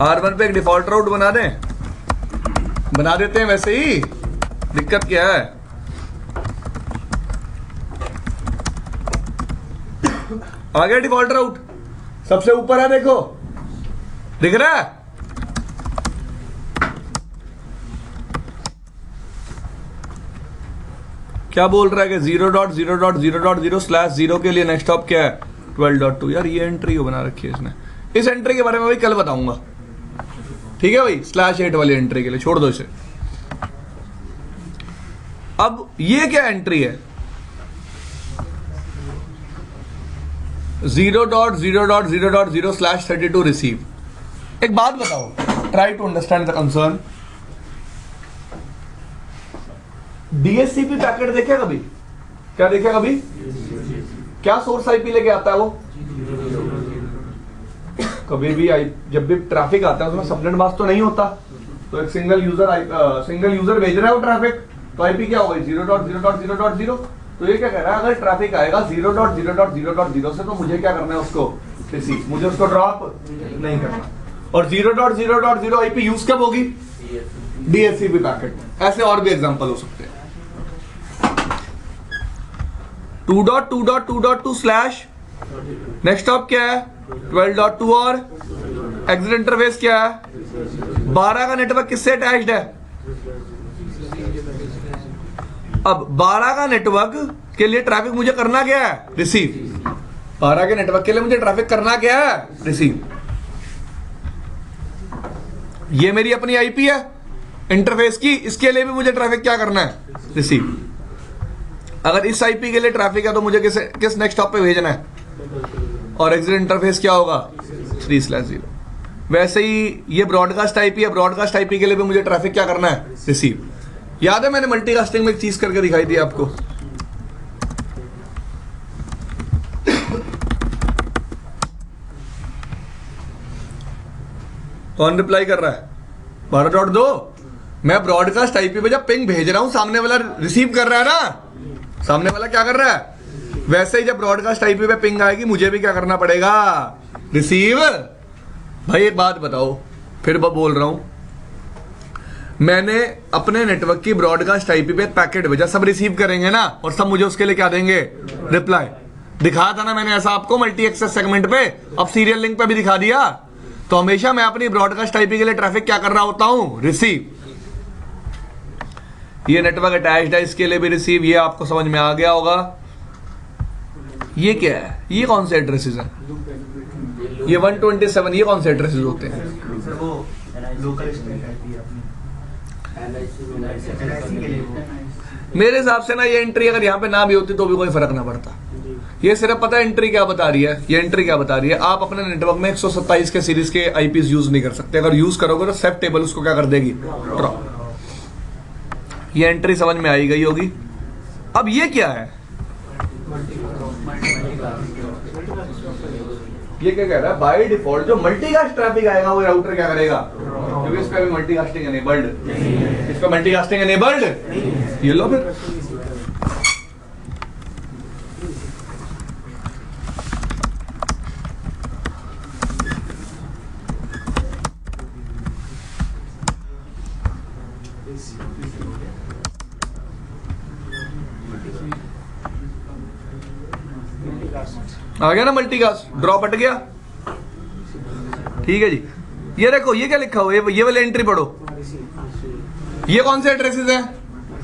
R1 पे एक डिफॉल्ट राउट बना दें, बना देते हैं वैसे ही, दिक्कत क्या है? आ गया डिफॉल्ट राउट, सबसे ऊपर है, देखो दिख रहा है। क्या बोल रहा है कि 0.0.0.0/0 के लिए नेक्स्ट स्टॉप क्या है 12.2। यार ये एंट्री क्यों बना रखी है इसने, इस एंट्री के बारे में भाई कल बताऊंगा, ठीक है भाई, /8 वाली एंट्री के लिए छोड़ दो इसे। अब ये क्या एंट्री है 0.0.0.0/32 रिसीव। एक बात बताओ, try to understand the concern. DSCP packet देखा कभी, क्या देखा कभी, क्या सोर्स आईपी लेके आता है वो, कभी भी जब भी ट्रैफिक आता है उसमें सबनेट मास्क तो नहीं होता, तो एक सिंगल यूजर भेज रहा है वो ट्रैफिक, तो आईपी क्या होगा 0.0.0.0। तो ये क्या कह रहा है, अगर ट्रैफिक आएगा 0.0.0.0 से तो मुझे क्या करना है उसको रिसीव, मुझे उसको ड्रॉप नहीं करना। और 0.0.0 आईपी यूज कब होगी, डीएससीपी पैकेट। ऐसे और भी एग्जांपल हो सकते हैं। 2.2.2.2/ नेक्स्ट स्टॉप क्या है 12.2 और एग्जिट इंटरफेस क्या है 12 का नेटवर्क किससे अटैच्ड है। अब 12 का नेटवर्क के लिए ट्रैफिक मुझे करना क्या है, रिसीव। 12 के नेटवर्क के लिए मुझे ट्रैफिक करना क्या है, रिसीव। ये मेरी अपनी आईपी है इंटरफेस की, इसके लिए भी मुझे ट्रैफिक क्या करना है, रिसीव। अगर इस आईपी के लिए ट्रैफिक है तो मुझे किस नेक्स्ट स्टॉप पे भेजना है, और एग्जिट इंटरफेस क्या होगा 3/0। वैसे ही ये ब्रॉडकास्ट आईपी है, ब्रॉडकास्ट आईपी के लिए भी मुझे ट्रैफिक क्या करना है, रिसीव। याद है मैंने मल्टीकास्टिंग में एक चीज करके दिखाई थी आपको, कौन रिप्लाई कर रहा है 12.2। मैं ब्रॉडकास्ट आईपी पे जब पिंग भेज रहा हूं सामने वाला रिसीव कर रहा है ना, सामने वाला क्या कर रहा है। वैसे ही जब ब्रॉडकास्ट आईपी पे पिंग आएगी मुझे भी क्या करना पड़ेगा, रिसीव। भाई एक बात बताओ, फिर बोल रहा हूं, मैंने अपने नेटवर्क की ब्रॉडकास्ट आईपी पे पैकेट भेजा, सब रिसीव करेंगे ना, और सब मुझे उसके लिए क्या देंगे, रिप्लाई। दिखाया था ना मैंने ऐसा आपको मल्टी एक्सेस सेगमेंट पे, अब सीरियल लिंक पे भी दिखा दिया। तो हमेशा मैं अपनी ब्रॉडकास्ट आईपी के लिए ट्रैफिक क्या कर रहा होता हूं, रिसीव। ये नेटवर्क अटैच्ड है, इसके लिए भी रिसीव। ये आपको समझ में आ गया होगा। ये क्या है, ये कौन से एड्रेसेस हैं, ये 127, ये कौन से एड्रेसेस होते हैं, सर वो लोकल स्टेट आईपी अपनी LIC के लिए वो। मेरे हिसाब से ना ये एंट्री अगर यहाँ पे ना भी होती तो भी कोई फर्क ना पड़ता। ये सिर्फ पता है एंट्री क्या बता रही है, ये एंट्री क्या बता रही है, आप अपने नेटवर्क में 127 के सीरीज के आईपीस यूज नहीं कर सकते। अगर यूज करोगे तो सेफ टेबल उसको क्या कर देगी, ड्रॉप। ये एंट्री समझ में आई गई होगी। अब ये क्या है, ये क्या कह रहा है, बाय डिफॉल्ट जो मल्टीकास्ट ट्रैफिक आएगा वो राउटर क्या करेगा, क्योंकि इस पे अभी मल्टीकास्टिंग एनेबल्ड, इस पे मल्टीकास्टिंग एनेबल्ड। ये लो फिर आ गया ना मल्टीकास्ट, ड्रॉप हट गया। ठीक है जी, ये देखो ये क्या लिखा हुआ है, ये वाले एंट्री पढ़ो। ये कौन से एड्रेसेस हैं,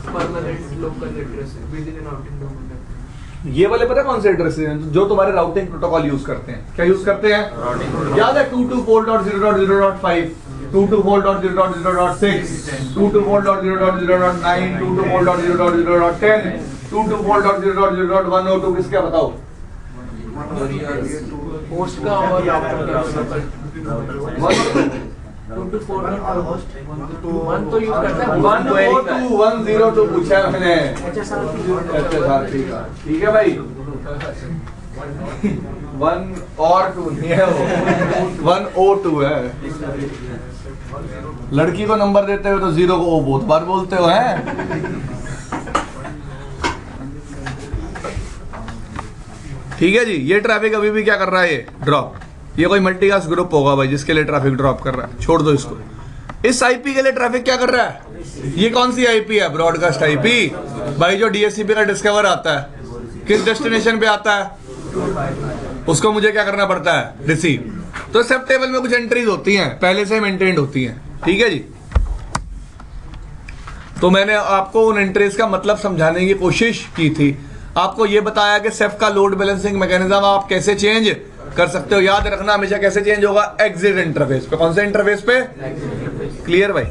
permanent local address with in routing domain. ये वाले पता है कौन से एड्रेसेस हैं जो तुम्हारे राउटिंग प्रोटोकॉल यूज करते हैं। क्या यूज करते हैं, याद है 224.0.0.5, 224.0.0.6, 224.0.0.9, 224.0.0.10, 224.0.0.102। किसका बताओ, होस्ट का और राउटर का लोकल 224.1 तो यूज करता है 102.102 पूछा है मैंने। HSR ठीक है भाई, 1 और 2 नहीं है वो, 102 है। लड़की को नंबर देते हो तो 0 को ओ बहुत बार बोलते हो हैं। ठीक है जी, ये ट्रैफिक अभी भी क्या कर रहा है, ये ड्रॉप। ये कोई मल्टीकास्ट ग्रुप होगा भाई जिसके लिए ट्रैफिक ड्रॉप कर रहा है, छोड़ दो इसको। इस आईपी के लिए ट्रैफिक क्या कर रहा है, ये कौन सी आईपी है, ब्रॉडकास्ट आईपी। भाई जो डीएससीपी का डिस्कवर आता है किस डेस्टिनेशन पे आता है, उसको मुझे क्या करना पड़ता है, रिसीव। तो सब टेबल में कुछ एंट्रीज होती हैं, पहले से मेंटेन्ड होती हैं, ठीक है जी। तो मैंने आपको उन एंट्रीज का मतलब समझाने की कोशिश की थी, आपको यह बताया कि सेफ का लोड बैलेंसिंग मैकेनिज्म आप कैसे चेंज कर सकते हो। याद रखना हमेशा कैसे चेंज होगा, एग्जिट इंटरफेस पे। कौन से इंटरफेस पे? क्लियर भाई।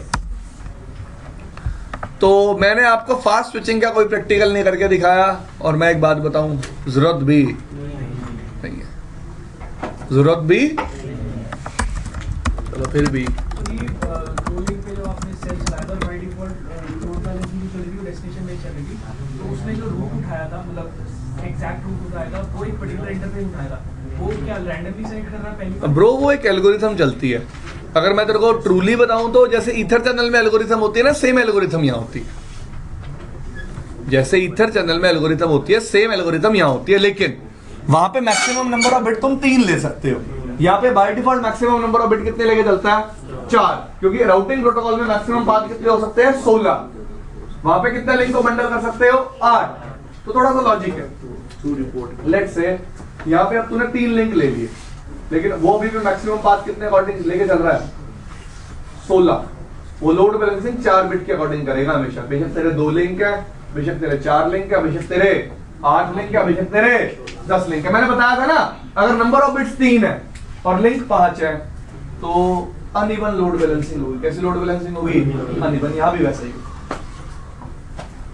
तो मैंने आपको फास्ट स्विचिंग का कोई प्रैक्टिकल नहीं करके दिखाया, और मैं एक बात बताऊं, जरूरत भी नहीं है, जरूरत भी, चलो फिर भी रोलिंग पे जो आपने सेल चलाया था बाय डिफॉल्ट लोड बैलेंसिंग की चल रही है, डेस्टिनेशन में चल रही थी, तो उसने जो रूट उठाया था, मतलब एग्जैक्ट रूट उठाया था, वो एक पर्टिकुलर इंटरफेस उठाया था, वो क्या रैंडमली सेलेक्ट कर रहा है पहली बार? ब्रो वो एक एल्गोरिथम चलती है। अगर मैं तेरे को ट्रूली बताऊं तो जैसे ईथर चैनल में एल्गोरिथम होती है ना, सेम एल्गोरिथम यहाँ होती है। जैसे ईथर चैनल में एल्गोरिथम होती है, सेम एल्गोरिथम यहाँ होती है, लेकिन वहां पे मैक्सिमम नंबर ऑफ बिट तुम 3 ले सकते हो। यहाँ पे by default maximum number of bit कितने लेके चलता है? 4, क्योंकि राउटिंग प्रोटोकॉल में मैक्सिमम पाथ कितने हो सकते हैं? 16। वहां पे कितने लिंक को बंडल कर सकते हो? 8। तो थोड़ा सा लॉजिक है। लेट्स से यहाँ पे अब तूने 3 लिंक ले लिए, लेकिन वो भी मैक्सिमम पाथ कितने अकॉर्डिंग लेके चल रहा है? 16। वो लोड बैलेंसिंग 4 बिट के अकॉर्डिंग करेगा हमेशा। बेशक तेरे 2 लिंक है, बेशक तेरे 4 लिंक है, बेशक तेरे 8 लिंक है, बेशक तेरे 10 लिंक है। मैंने बताया था ना, अगर नंबर ऑफ बिट्स 3 है और लिंक 5 है तो अनइवन लोड बैलेंसिंग होगी। कैसी लोड बैलेंसिंग होगी? अनइवन। यहाँ भी वैसे ही।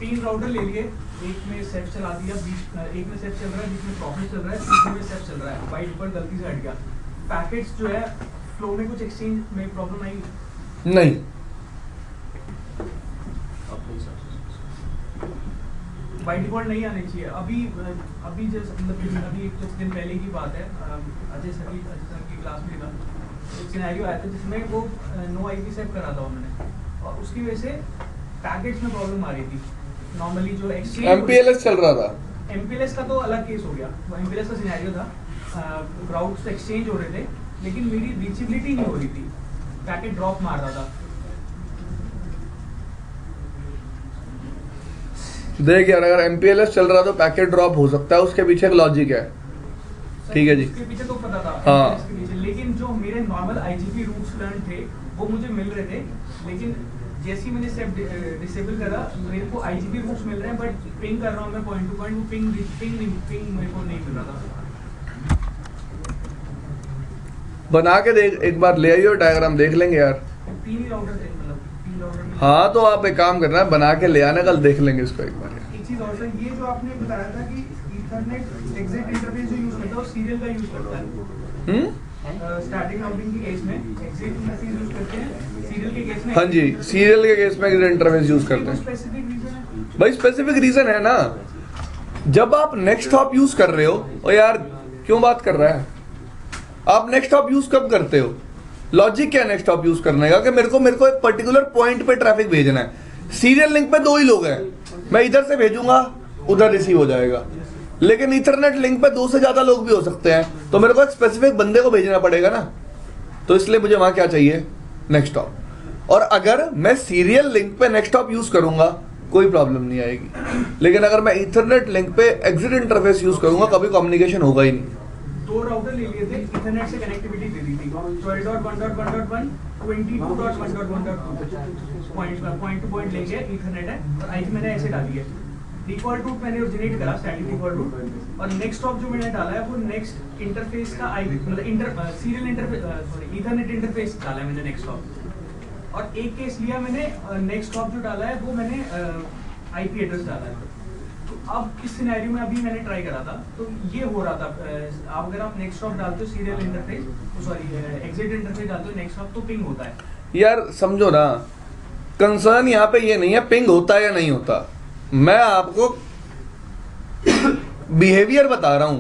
3 राउटर ले लिए, एक में सेफ चला दिया, एक में सेफ चल रहा है, बीच में प्रॉफिट चल रहा है, तीसरे में सेफ चल रहा है, बाय डिफॉल्ट गलती से हट गया। पैकेट्स जो है फ्लो में कुछ एक्सचेंज में प्रॉब्लम आई? नहीं, बाय डिफॉल्ट नहीं आनी चाहिए। अभी जैसे मतलब अभी कुछ दिन पहले की बात है, अजय सर की क्लास में था, एक सिनेरियो आया था जिसमें वो नो आईपी सेव करा था उन्होंने, और उसकी वजह से पैकेट्स में प्रॉब्लम आ रही थी। नॉर्मली जो एक्सचेंज एमपीएलएस चल रहा था। एमपीएलएस का तो अलग केस हो गया, वो एमपीएलएस का सिनेरियो था, राउट्स एक्सचेंज हो रहे थे, लेकिन मेरी रीचेबिलिटी नहीं हो रही थी, पैकेट ड्रॉप मार रहा था। देख यार, अगर एमपीएलएस चल रहा तो पैकेट ड्रॉप हो सकता है, उसके पीछे एक लॉजिक है। ठीक है जी। उसके पीछे तो पता था, हाँ। इसके पीछे, लेकिन जो मेरे नॉर्मल आईजीपी रूट्स लर्न थे वो मुझे मिल रहे थे, लेकिन जैसे ही मैंने स्टेप डिसेबल करा, मेरे को आईजीपी रूट्स मिल रहे हैं, बट पिंग कर रहा हूँ मैं पॉइंट टू पॉइंट, वो पिंग मेरे को नहीं मिल रहा था। बना के देख, एक बार ले आइयो डायग्राम, देख लेंगे यार। 3 ही राउटर थे, मतलब 3 राउटर। हाँ, तो आप एक काम करना है, बना के ले आना, कल देख लेंगे इसको एक बार। एक चीज और सर, ये जो आपने बताया था कि ईथरनेट एग्जिट इंटरफेस जो यूज करता है वो सीरियल का यूज करता है। स्टार्टिंग राउटिंग के केस में एग्जिट इंटरफेस यूज करते हैं, सीरियल के केस में। हाँ जी, सीरियल के केस में इंटरफेस यूज करते हैं। स्पेसिफिक रीजन है भाई, स्पेसिफिक रीजन है ना। जब आप नेक्स्ट हॉप यूज कर रहे हो, और यार क्यों बात कर रहा है, आप नेक्स्ट हॉप यूज कब करते हो? लॉजिक क्या है नेक्स्ट हॉप यूज करने का, कि मेरे को एक पर्टिकुलर पॉइंट पे ट्रैफिक भेजना है। सीरियल लिंक पे 2 ही लोग हैं, मैं इधर से भेजूंगा, उधर रिसीव हो जाएगा। लेकिन इथरनेट लिंक पे 2 से ज्यादा लोग भी हो सकते हैं, तो मेरे को एक स्पेसिफिक बंदे को भेजना पड़ेगा ना। तो इसलिए मुझे वहां क्या चाहिए? Next hop. और अगर मैं सीरियल लिंक पे नेक्स्ट हॉप यूज करूंगा कोई प्रॉब्लम नहीं आएगी, लेकिन अगर मैं इथरनेट लिंक पे एग्जिट इंटरफेस यूज करूंगा कभी कम्युनिकेशन होगा ही नहीं। 2 राउटर ले लिए थे, इंटरनेट से कनेक्टिविटी दे दी थी 12.1.1.1 22.1.1.2 पॉइंट टू पॉइंट लेके इंटरनेट है, और आईपी मैंने ऐसे डाली है। डिफॉल्ट रूट मैंने ओरिजिनेट करा, स्टैटिक डिफॉल्ट रूट, और नेक्स्ट हॉप जो मैंने डाला है वो नेक्स्ट इंटरफेस का आईपी, मतलब serial interface, sorry Ethernet interface डाला है मैंने नेक्स्ट हॉप। और एक केस लिया मैंने, नेक्स्ट हॉप जो डाला है वो मैंने आईपी एड्रेस डाला है। तो अब इस सिनेरियो में अभी मैंने ट्राई करा था, तो ये हो रहा था, आप अगर आप नेक्स्ट हॉप डालते हो serial interface, sorry exit interface डालते हो नेक्स्ट हॉप, तो पिंग होता है। यार समझो ना, कंसर्न यहाँ पे ये नहीं है पिंग होता है या नहीं होता, मैं आपको बिहेवियर बता रहा हूं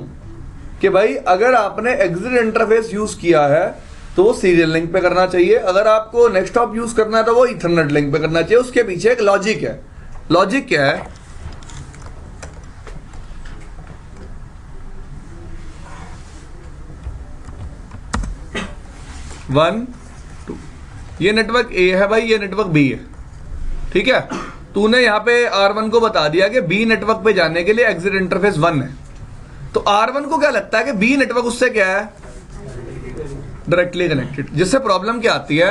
कि भाई अगर आपने एग्जिट इंटरफेस यूज किया है तो वो सीरियल लिंक पे करना चाहिए, अगर आपको नेक्स्ट हॉप यूज करना है तो वो इथरनेट लिंक पे करना चाहिए। उसके पीछे एक लॉजिक है। लॉजिक क्या है? वन टू, ये नेटवर्क ए है भाई, ये नेटवर्क बी है, ठीक है। तूने यहाँ पे R1 को बता दिया कि बी नेटवर्क पे जाने के लिए एग्जिट इंटरफेस 1 है, तो R1 को क्या लगता है कि बी नेटवर्क उससे क्या है, डायरेक्टली कनेक्टेड, जिससे प्रॉब्लम क्या आती है,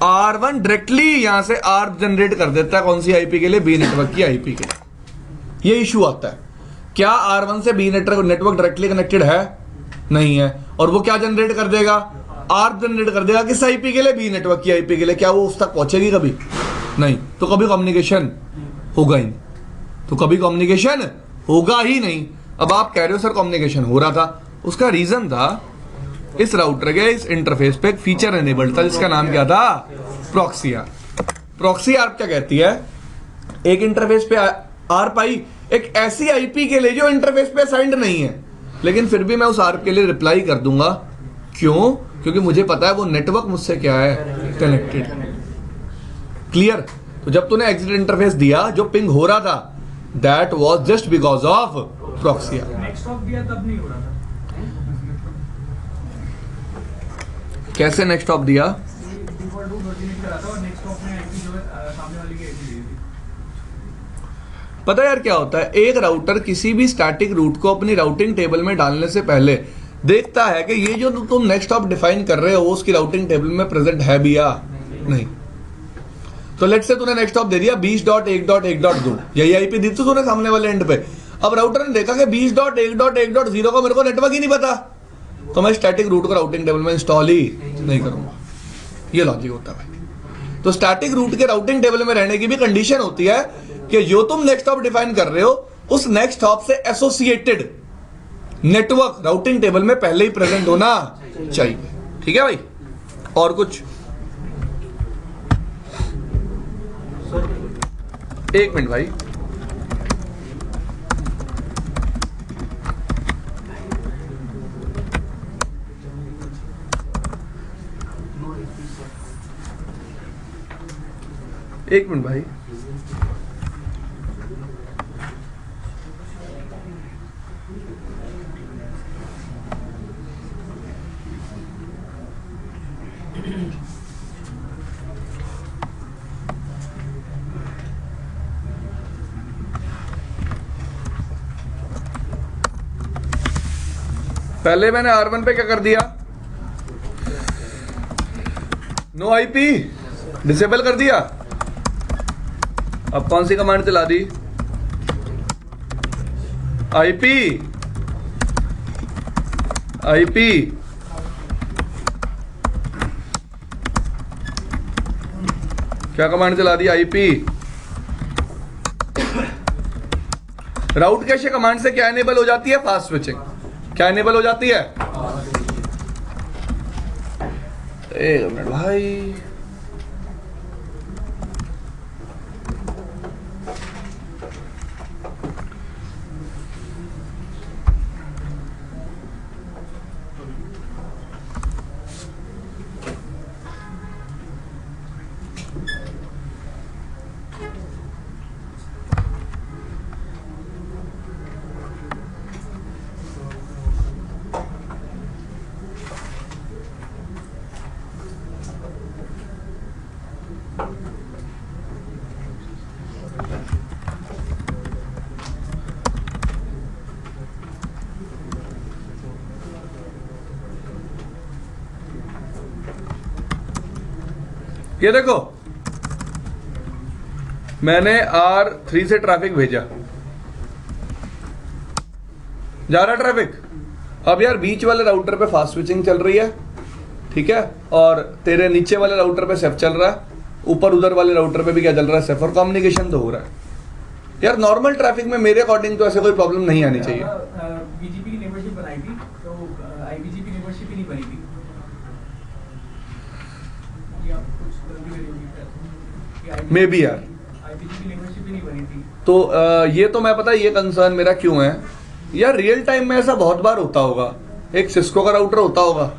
R1 डायरेक्टली यहां से R जनरेट कर देता है कौन सी आईपी के लिए, बी नेटवर्क की आईपी के लिए। ये इशू आता है। क्या R1 से बी नेटवर्क डायरेक्टली कनेक्टेड है, नहीं है, और वो क्या जनरेट कर देगा, R जनरेट कर देगा किस आईपी के लिए, बी नेटवर्क की आईपी के लिए। क्या वो उस तक पहुंचेगी कभी, नहीं, तो कभी कम्युनिकेशन होगा ही नहीं, तो कभी कम्युनिकेशन होगा ही नहीं। अब आप कह रहे हो सर कम्युनिकेशन हो रहा था, उसका रीजन था इस राउटर के इस इंटरफेस पे एक फीचर एनेबल्ड था जिसका नाम क्या था, प्रॉक्सी आर्प। प्रॉक्सी आर्प क्या कहती है, एक इंटरफेस पे आर्प आई एक ऐसी आईपी के लिए जो इंटरफेस पे असाइंड नहीं है, लेकिन फिर भी मैं उस आर्प के लिए रिप्लाई कर दूंगा। क्यों, क्योंकि मुझे पता है वो नेटवर्क मुझसे क्या है, कनेक्टेड। क्लियर। तो जब तूने एग्जिट इंटरफेस दिया जो पिंग हो रहा था, that was just because of proxy ARP. Next of दिया तब नहीं हो रहा था। कैसे नेक्स्ट ऑफ दिया, डिफॉल्ट रूट ओरिजिनेट करा था और नेक्स्ट ऑफ में आईपी जो है सामने वाले की आईपी दे दी। पता है यार क्या होता है, एक राउटर किसी भी स्टैटिक रूट को अपनी राउटिंग टेबल में डालने से पहले देखता है कि ये जो तुम नेक्स्ट ऑफ डिफाइन कर रहे हो वो उसकी राउटिंग टेबल में प्रेजेंट है भी या नहीं। तो लेट्स से तूने नेक्स्ट ऑफ दे दिया 20.1.1.2, यही आईपी दी थी तूने सामने वाले एंड पे। अब राउटर ने देखा कि 20.1.1.0 का मेरे को नेटवर्क ही नहीं पता, तो मैं स्टैटिक रूट को राउटिंग टेबल में इंस्टॉल ही नहीं करूंगा। ये लॉजिक होता है भाई। तो स्टैटिक रूट के राउटिंग टेबल में रहने की भी कंडीशन होती है कि जो तुम नेक्स्ट हॉप डिफाइन कर रहे हो उस नेक्स्ट हॉप से एसोसिएटेड नेटवर्क राउटिंग टेबल में पहले ही प्रेजेंट होना चाहिए। ठीक है भाई, और कुछ, एक मिनट भाई, एक मिनट भाई। पहले मैंने R1 पे क्या कर दिया, नो आईपी डिसेबल कर दिया। अब कौन सी कमांड चला दी, आईपी आईपी क्या कमांड चला दी, आईपी। राउट कैशे कमांड से क्या एनेबल हो जाती है, फास्ट स्विचिंग। क्या एनेबल हो जाती है, एक मिनट भाई, ये देखो मैंने R3 से ट्रैफिक भेजा, जा रहा ट्रैफिक। अब यार बीच वाले राउटर पे फास्ट स्विचिंग चल रही है, ठीक है, और तेरे नीचे वाले राउटर पे सेफ चल रहा है, ऊपर उधर वाले राउटर पे भी क्या चल रहा है, सेफ, और कम्युनिकेशन तो हो रहा है। यार नॉर्मल ट्रैफिक में मेरे अकॉर्डिंग तो ऐसे कोई प्रॉब्लम नहीं आनी चाहिए। बीजीपी की मेंबरशिप बनाई थी तो आईबीजीपी मेंबरशिप ही नहीं बनी थी। या कुछ गलती करी होगी मे बी यार, आईबीजीपी मेंबरशिप ही नहीं बनी थी। तो ये तो मैं पता है ये कंसर्न मेरा क्यों है यार, रियल टाइम में ऐसा बहुत बार होता होगा। एक सिस्को का राउटर होता होगा,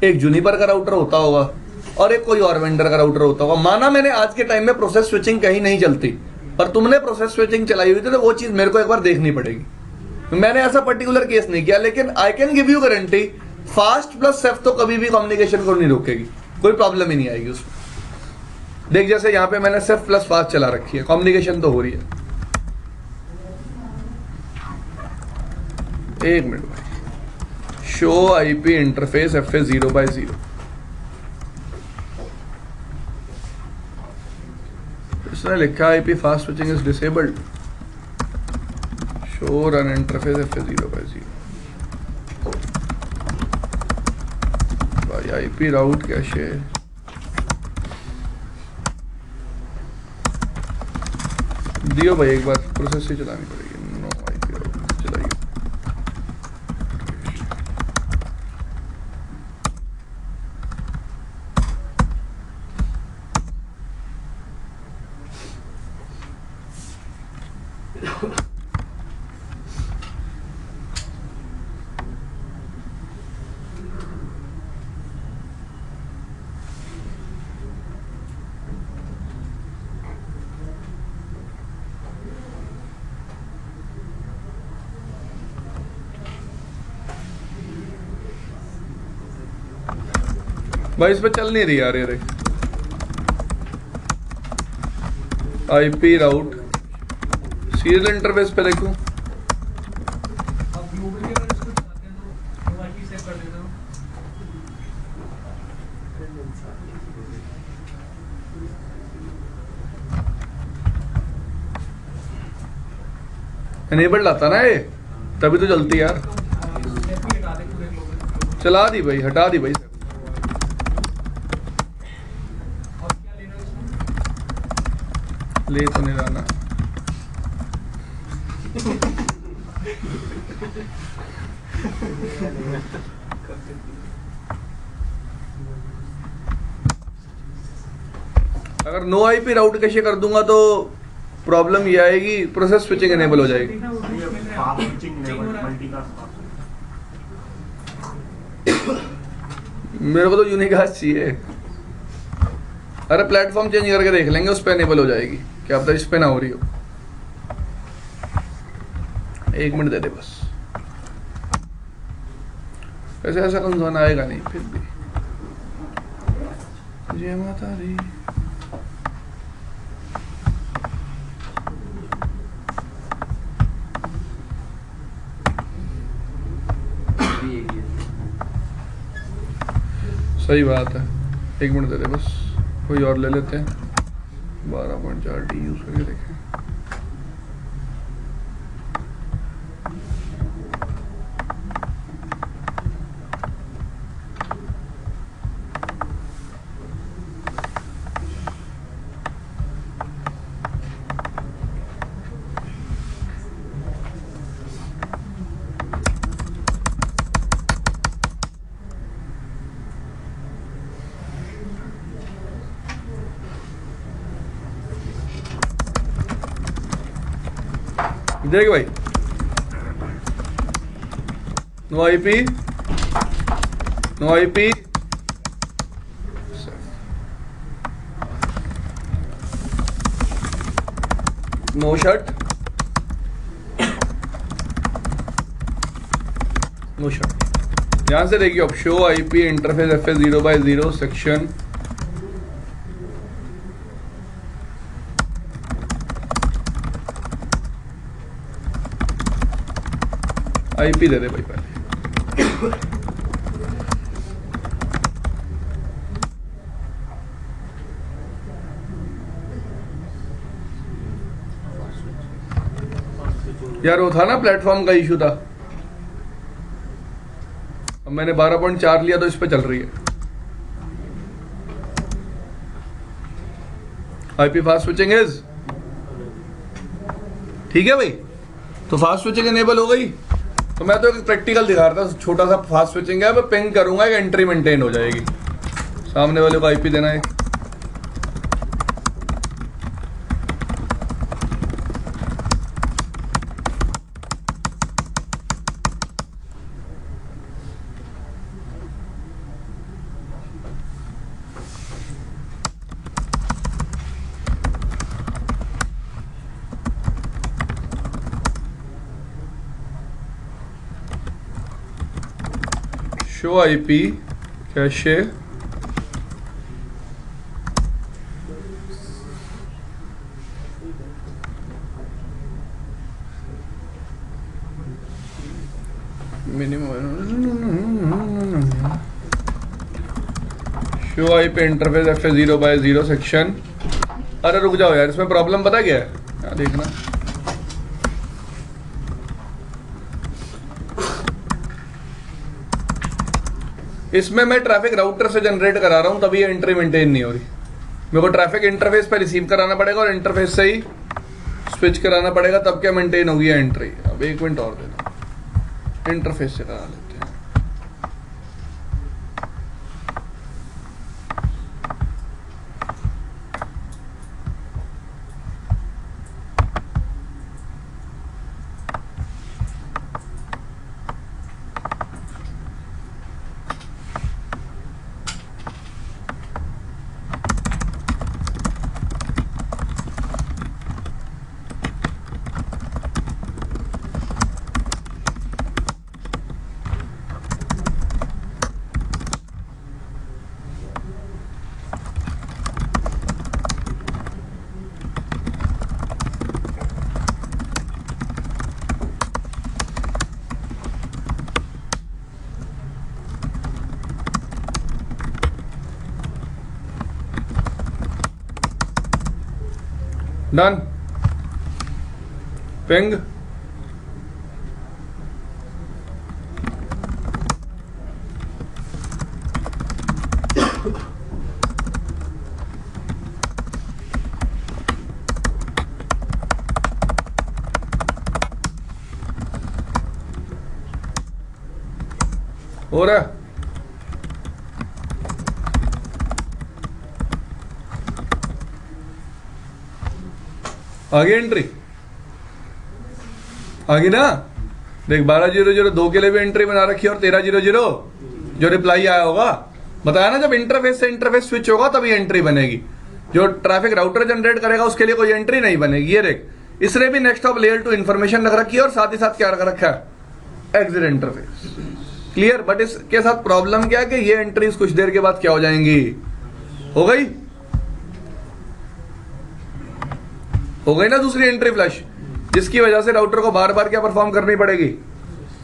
एक जूनिपर का राउटर होता होगा, और एक कोई और वेंडर का राउटर होता होगा। माना मैंने आज के टाइम में प्रोसेस स्विचिंग कहीं नहीं चलती, पर तुमने प्रोसेस स्विचिंग चलाई हुई थी, तो वो चीज मेरे को एक बार देखनी पड़ेगी। मैंने ऐसा पर्टिकुलर केस नहीं किया, लेकिन I can give you guarantee fast plus safe तो कभी भी कम्युनिकेशन को नहीं रोकेगी, कोई प्रॉब्लम ही नहीं आएगी उसमें। देख जैसे यहाँ पे मैंने सेफ प्लस फास्ट चला रखी है, कम्युनिकेशन तो हो रही है। एक मिनट भाई, शो आईपी इंटरफेस FA 0/0। इसने लिखा IP fast switching is disabled, show run interface FA 0/0। भाई आईपी राउट कैशे दियो भाई, एक बार प्रोसेस ही चलानी पड़ेगी। नो आईपी राउट चलाइए। भाई इस पे चल नहीं रही यार ये आईपी राउट। सीरियल इंटरफेस पे देखूं, अब ग्लोबल के अगर इसको चलाते हैं तो आईपी सेव कर देते हो। एनेबल्ड आता ना ये, तभी तो चलती यार। एफपी हटा दे पूरे ग्लोबल। चला दी भाई, हटा दी भाई। और क्या लेना है इसमें? ले तो नहीं रहना। अगर नो आईपी राउट कैशे कर दूंगा तो प्रॉब्लम ये आएगी, प्रोसेस स्विचिंग एनेबल हो जाएगी। देखना वो ये मिल रहा है। फास्ट स्विचिंग Change हो रहा है। मल्टीकास्ट मेरे को तो यूनिकास्ट चाहिए। अरे प्लेटफॉर्म चेंज करके देख लेंगे, उस पर एनेबल हो जाएगी। क्या पता इस पे ना हो रही हो। एक मिनट दे दे बस। वैसे ऐसा कंसर्न आएगा नहीं फिर भी। जय माता दी। भी एक ही है। सही बात है, एक मिनट दे दे बस। कोई और ले लेते हैं। 12.4D यूज करके देखें। देख भाई, no IP, no IP, no shut, no shut. ध्यान से देखिए, अब show IP interface FA 0/0 section IP दे दे भाई पहले। यार वो था ना, प्लेटफॉर्म का इशू था। अब मैंने 12.4 लिया तो इस पे चल रही है। आईपी फास्ट स्विचिंग इज ठीक है भाई। तो फास्ट स्विचिंग एनेबल हो गई। तो मैं तो एक प्रैक्टिकल दिखा रहा था, छोटा सा फास्ट स्विचिंग है। मैं पिंग करूंगा, एक एंट्री मेंटेन हो जाएगी। सामने वाले को आईपी देना है। Show IP cache show I पे इंटरफेस FA0/0 सेक्शन। अरे रुक जाओ यार, इसमें प्रॉब्लम पता क्या है, यहाँ देखना। इसमें मैं ट्रैफिक राउटर से जनरेट करा रहा हूं, तभी ये एंट्री मेंटेन नहीं हो रही। मेरे को ट्रैफिक इंटरफेस पे रिसीव कराना पड़ेगा और इंटरफेस से ही स्विच कराना पड़ेगा, तब क्या मेंटेन होगी एंट्री। अब 1 मिनट और देना, इंटरफेस से करा लेते हैं। डन। पिंग। हो रहा है। आगे एंट्री आगे ना, देख 12:002 के लिए भी एंट्री बना रखी है और 13:00 जो रिप्लाई आया होगा, बताया ना, जब इंटरफेस से इंटरफेस स्विच होगा तभी एंट्री बनेगी। जो ट्रैफिक राउटर जनरेट करेगा उसके लिए कोई एंट्री नहीं बनेगी। ये देख, इसने भी नेक्स्ट ऑफ लेयर 2 इन्फॉर्मेशन रख रखी है और साथ ही साथ क्या रख रखा है, एग्जिट इंटरफेस। क्लियर। बट इसके साथ प्रॉब्लम क्या है कि ये एंट्रीज कुछ देर के बाद क्या हो जाएंगी, हो गई ना दूसरी एंट्री फ्लैश, जिसकी वजह से राउटर को बार बार क्या परफॉर्म करनी पड़ेगी,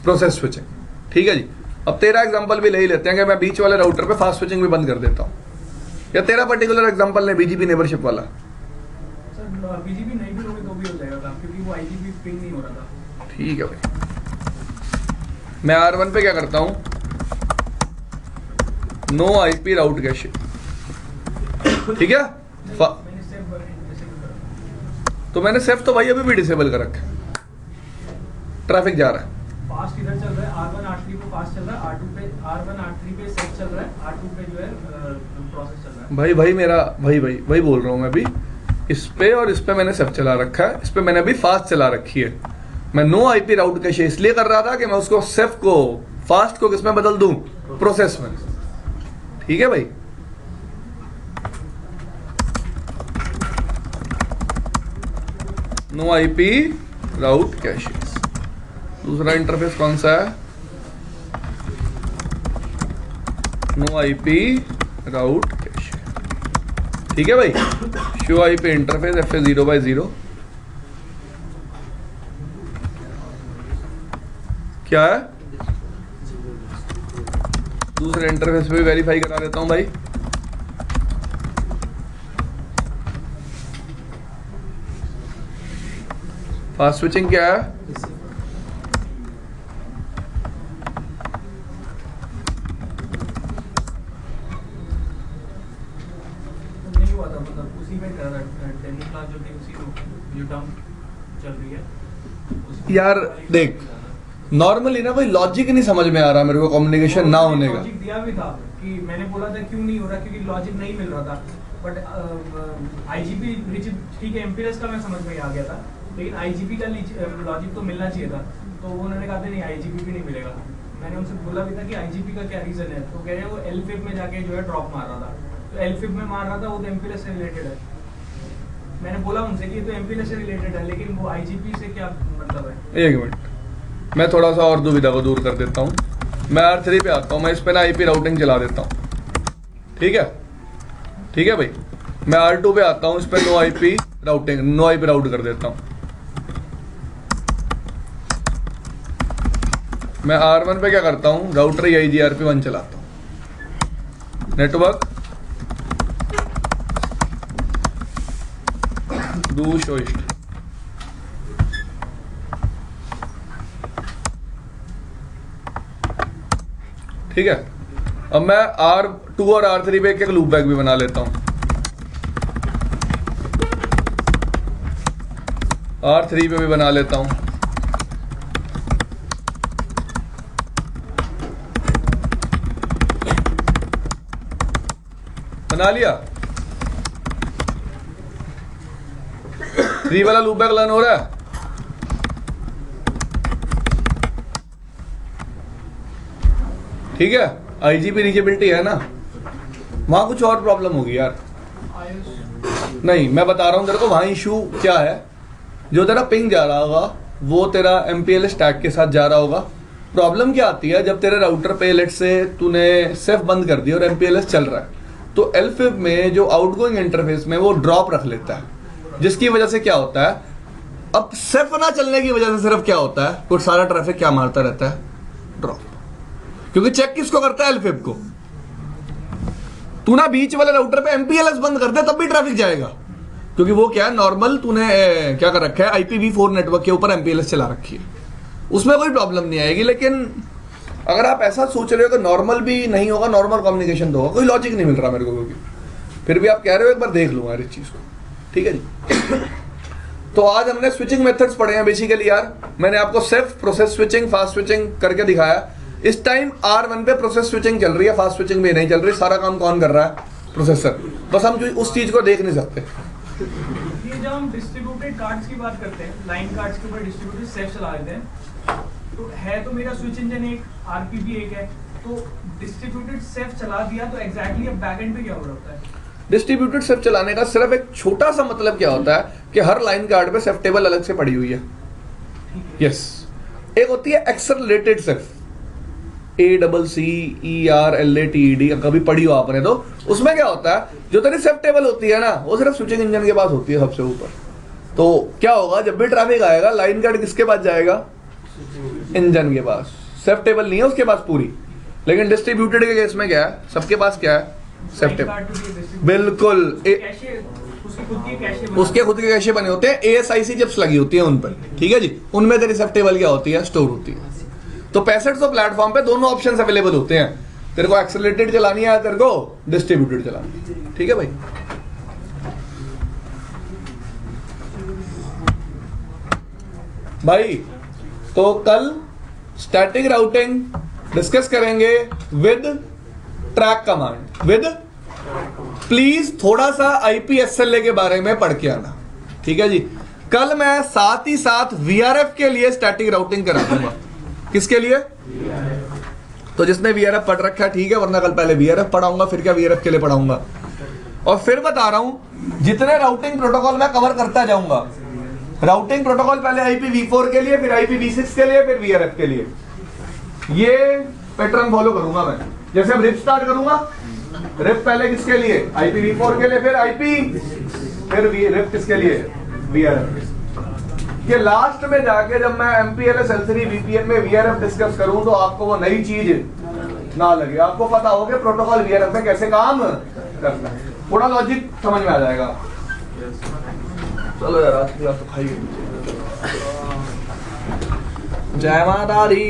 प्रोसेस स्विचिंग। ठीक है जी। अब तेरा एग्जांपल भी ले ही लेते हैं कि मैं बीच वाले राउटर पे फास्ट स्विचिंग भी बंद कर देता हूं, या तेरा पर्टिकुलर एग्जांपल ने BGP नेबरशिप वाला। सर BGP नहीं भी लोगे तो भी हो जाएगा काम, क्योंकि वो IGP पिंग नहीं हो रहा था। ठीक है भाई, मैं R1 पे क्या करता हूं, नो IP राउट कैशे। ठीक है। मैंने सिर्फ डिसेबल करा। तो मैंने सेफ तो भाई अभी भी डिसेबल कर रखा है, ट्रैफिक जा रहा है, फास्ट इधर चल रहा है, R1 R3 पे फास्ट चल रहा है, R2 पे R1 R3 पे सेट चल रहा है, R2 पे जो है प्रोसेस चल रहा है। भाई मेरा भाई बोल रहा हूँ मैं अभी, इस पे और इस पे मैंने सेफ चला रखा है, इस पे मैंने अभी फास्ट चला रखी है। मैं नो IP राउट कैशे इसलिए कर रहा था कि मैं उसको सेफ को फास्ट को किस में बदल दूं, प्रोसेस में। ठीक है भाई। नो IP राउट कैशे। दूसरा इंटरफेस कौन सा है, नो IP राउट कैशे। ठीक है भाई। शो IP इंटरफेस FA0/0 क्या है, दूसरे इंटरफेस पे वेरीफाई करा देता हूं भाई। फास्ट स्विचिंग क्या है, नहीं हुआ था, मतलब उसी में कर रहा है, डेमो क्लास जो थी उसी में जो डंप चल रही है उसी यार देख, नॉर्मली ना भाई लॉजिक नहीं समझ में आ रहा मेरे को कम्युनिकेशन ना होने का। लॉजिक दिया भी था कि मैंने बोला था क्यों नहीं हो रहा, क्योंकि लॉजिक नहीं मिल रहा था। बट IGP ठीक है, MPLS का मैं समझ में आ गया था, लेकिन IGP का लॉजिक तो मिलना चाहिए था। तो वो उन्होंने कहा था नहीं IGP भी नहीं मिलेगा। मैंने उनसे बोला भी था कि IGP का क्या रीजन है, तो कह रहे हैं वो LFIB में जाके जो है ड्रॉप मार रहा था। तो LFIB में मार रहा था, वो तो MPLS से रिलेटेड है। मैंने बोला उनसे कि ये तो MPLS से रिलेटेड है, लेकिन वो IGP से क्या मतलब है। एक मिनट, मैं थोड़ा सा और दुविधा को दूर कर देता हूँ। मैं R3 पे आता हूँ, मैं इस पे ना IP राउटिंग चला देता हूँ। ठीक है भाई। मैं R2 पे आता हूँ, इस पे नो IP राउट कर देता हूँ। मैं R1 पे क्या करता हूँ, राउटर EIGRP1 चलाता हूँ, नेटवर्क डू शो हिस्ट्री। ठीक है, अब मैं R2 और R3 पे एक लूप बैक भी बना लेता हूं, R3 पे भी बना लेता हूं। बना लिया, 3 वाला लूप बैक रन हो रहा है। ठीक है, IGP रीचेबिलिटी है ना, वहां कुछ और प्रॉब्लम होगी यार। नहीं, मैं बता रहा हूं तेरे को वहां इशू क्या है। जो तेरा पिंग जा रहा होगा वो तेरा MPLS स्टैक के साथ जा रहा होगा। प्रॉब्लम क्या आती है, जब तेरे राउटर पे लेट से तूने सेफ बंद कर दिया और MPLS चल रहा है, तो LFIB में जो आउटगोइंग इंटरफेस में वो ड्रॉप रख लेता है, जिसकी वजह से क्या होता है, अब सेफ ना चलने की वजह से सिर्फ क्या होता है, कुछ सारा ट्रैफिक क्या मारता रहता है, ड्रॉप। क्योंकि चेक किसको करता है, LFIB को। तू ना बीच वाले राउटर पे MPLS बंद कर दे तब भी ट्रैफिक जाएगा, क्योंकि वो क्या है, नॉर्मल तूने क्या कर रखा है, IPv4 नेटवर्क के ऊपर MPLS चला रखी है, उसमें कोई प्रॉब्लम नहीं आएगी। लेकिन अगर आप ऐसा सोच रहे हो कि नॉर्मल भी नहीं होगा, नॉर्मल कम्युनिकेशन तो होगा, कोई लॉजिक नहीं मिल रहा मेरे को, क्योंकि फिर भी आप कह रहे हो एक बार देख लूंगा इस चीज को। ठीक है जी। तो आज हमने स्विचिंग मेथड्स पढ़े हैं बेसिकली यार। मैंने आपको सिर्फ प्रोसेस स्विचिंग, फास्ट स्विचिंग करके दिखाया। इस टाइम R1 पे प्रोसेस स्विचिंग चल रही है, फास्ट स्विचिंग भी नहीं चल रही। सारा काम कौन कर रहा है, प्रोसेसर। बस हम उस चीज को देख नहीं सकते। ये जब हम डिस्ट्रीब्यूटेड कार्ड्स की बात करते हैं, लाइन कार्ड्स के ऊपर डिस्ट्रीब्यूटेड सेफ चला देते हैं, तो है तो मेरा स्विच इंजन एक, RPB एक है, तो डिस्ट्रीब्यूटेड सेफ चला दिया तो एग्जैक्टली अब बैकएंड पे क्या हो रहा होता है? डिस्ट्रीब्यूटेड सेफ चलाने का सिर्फ एक छोटा सा मतलब क्या होता है कि हर लाइन कार्ड पे सेफ टेबल अलग से पड़ी हुई है। यस, एक होती है एक्सेलरेटेड सेफ, ACCERLATED, कभी पढ़ी हो आपने तो। उसमें क्या होता है, जो तेरी सेफ टेबल होती है ना, वो सिर्फ स्विचिंग इंजन के पास होती है सबसे ऊपर। तो क्या होगा, जब भी ट्रैफिक आएगा लाइन कार्ड किसके पास जाएगा, इंजन के पास। सेफ टेबल नहीं है उसके पास पूरी। लेकिन डिस्ट्रीब्यूटेड के केस में क्या है, सबके पास क्या है, सेफ टेबल। बिल्कुल, उसके खुद के कैशे बने होते हैं, ASIC चिप्स लगी होती है उन पर। ठीक है जी, उनमें तेरी सेफ टेबल क्या होती है, स्टोर होती है। तो 6500 प्लेटफॉर्म पे दोनों ऑप्शंस अवेलेबल होते हैं। तेरे को एक्सेलरेटेड चलानी है, तेरे को डिस्ट्रीब्यूटेड चलानी है। ठीक है भाई। भाई तो कल स्टैटिक राउटिंग डिस्कस करेंगे with track command. With please थोड़ा सा IPSLA के बारे में पढ़ के आना। ठीक है जी। कल मैं साथ ही साथ VRF के लिए स्टैटिक राउटिंग करा दूंगा। किसके लिए? तो जिसने VRF पढ़ रखा है ठीक है, वरना कल पहले VRF पढ़ाऊंगा, फिर क्या VRF के लिए पढ़ाऊंगा। और फिर बता रहा हूं, जितने राउटिंग प्रोटोकॉल मैं कवर करता जाऊंगा, राउटिंग प्रोटोकॉल पहले IPv4 के लिए, फिर IPv6 के लिए, फिर VRF के लिए, ये पैटर्न फॉलो करूंगा मैं। जैसे अब रिप स्टार्ट करूंगा, रिप पहले किसके लिए, IPv4 के लिए, फिर फिर रिप किसके लिए, VRF के। लास्ट में जाके जब मैं MPLS L3 VPN में VRF डिस्कस करूं तो आपको वो नई चीज ना लगे, आपको पता हो कि प्रोटोकॉल VRF में कैसे काम करता है। थोड़ा लॉजिक समझ में आ जाएगा। चलो यार, आज की क्लास तो खाइए। जय माता दी।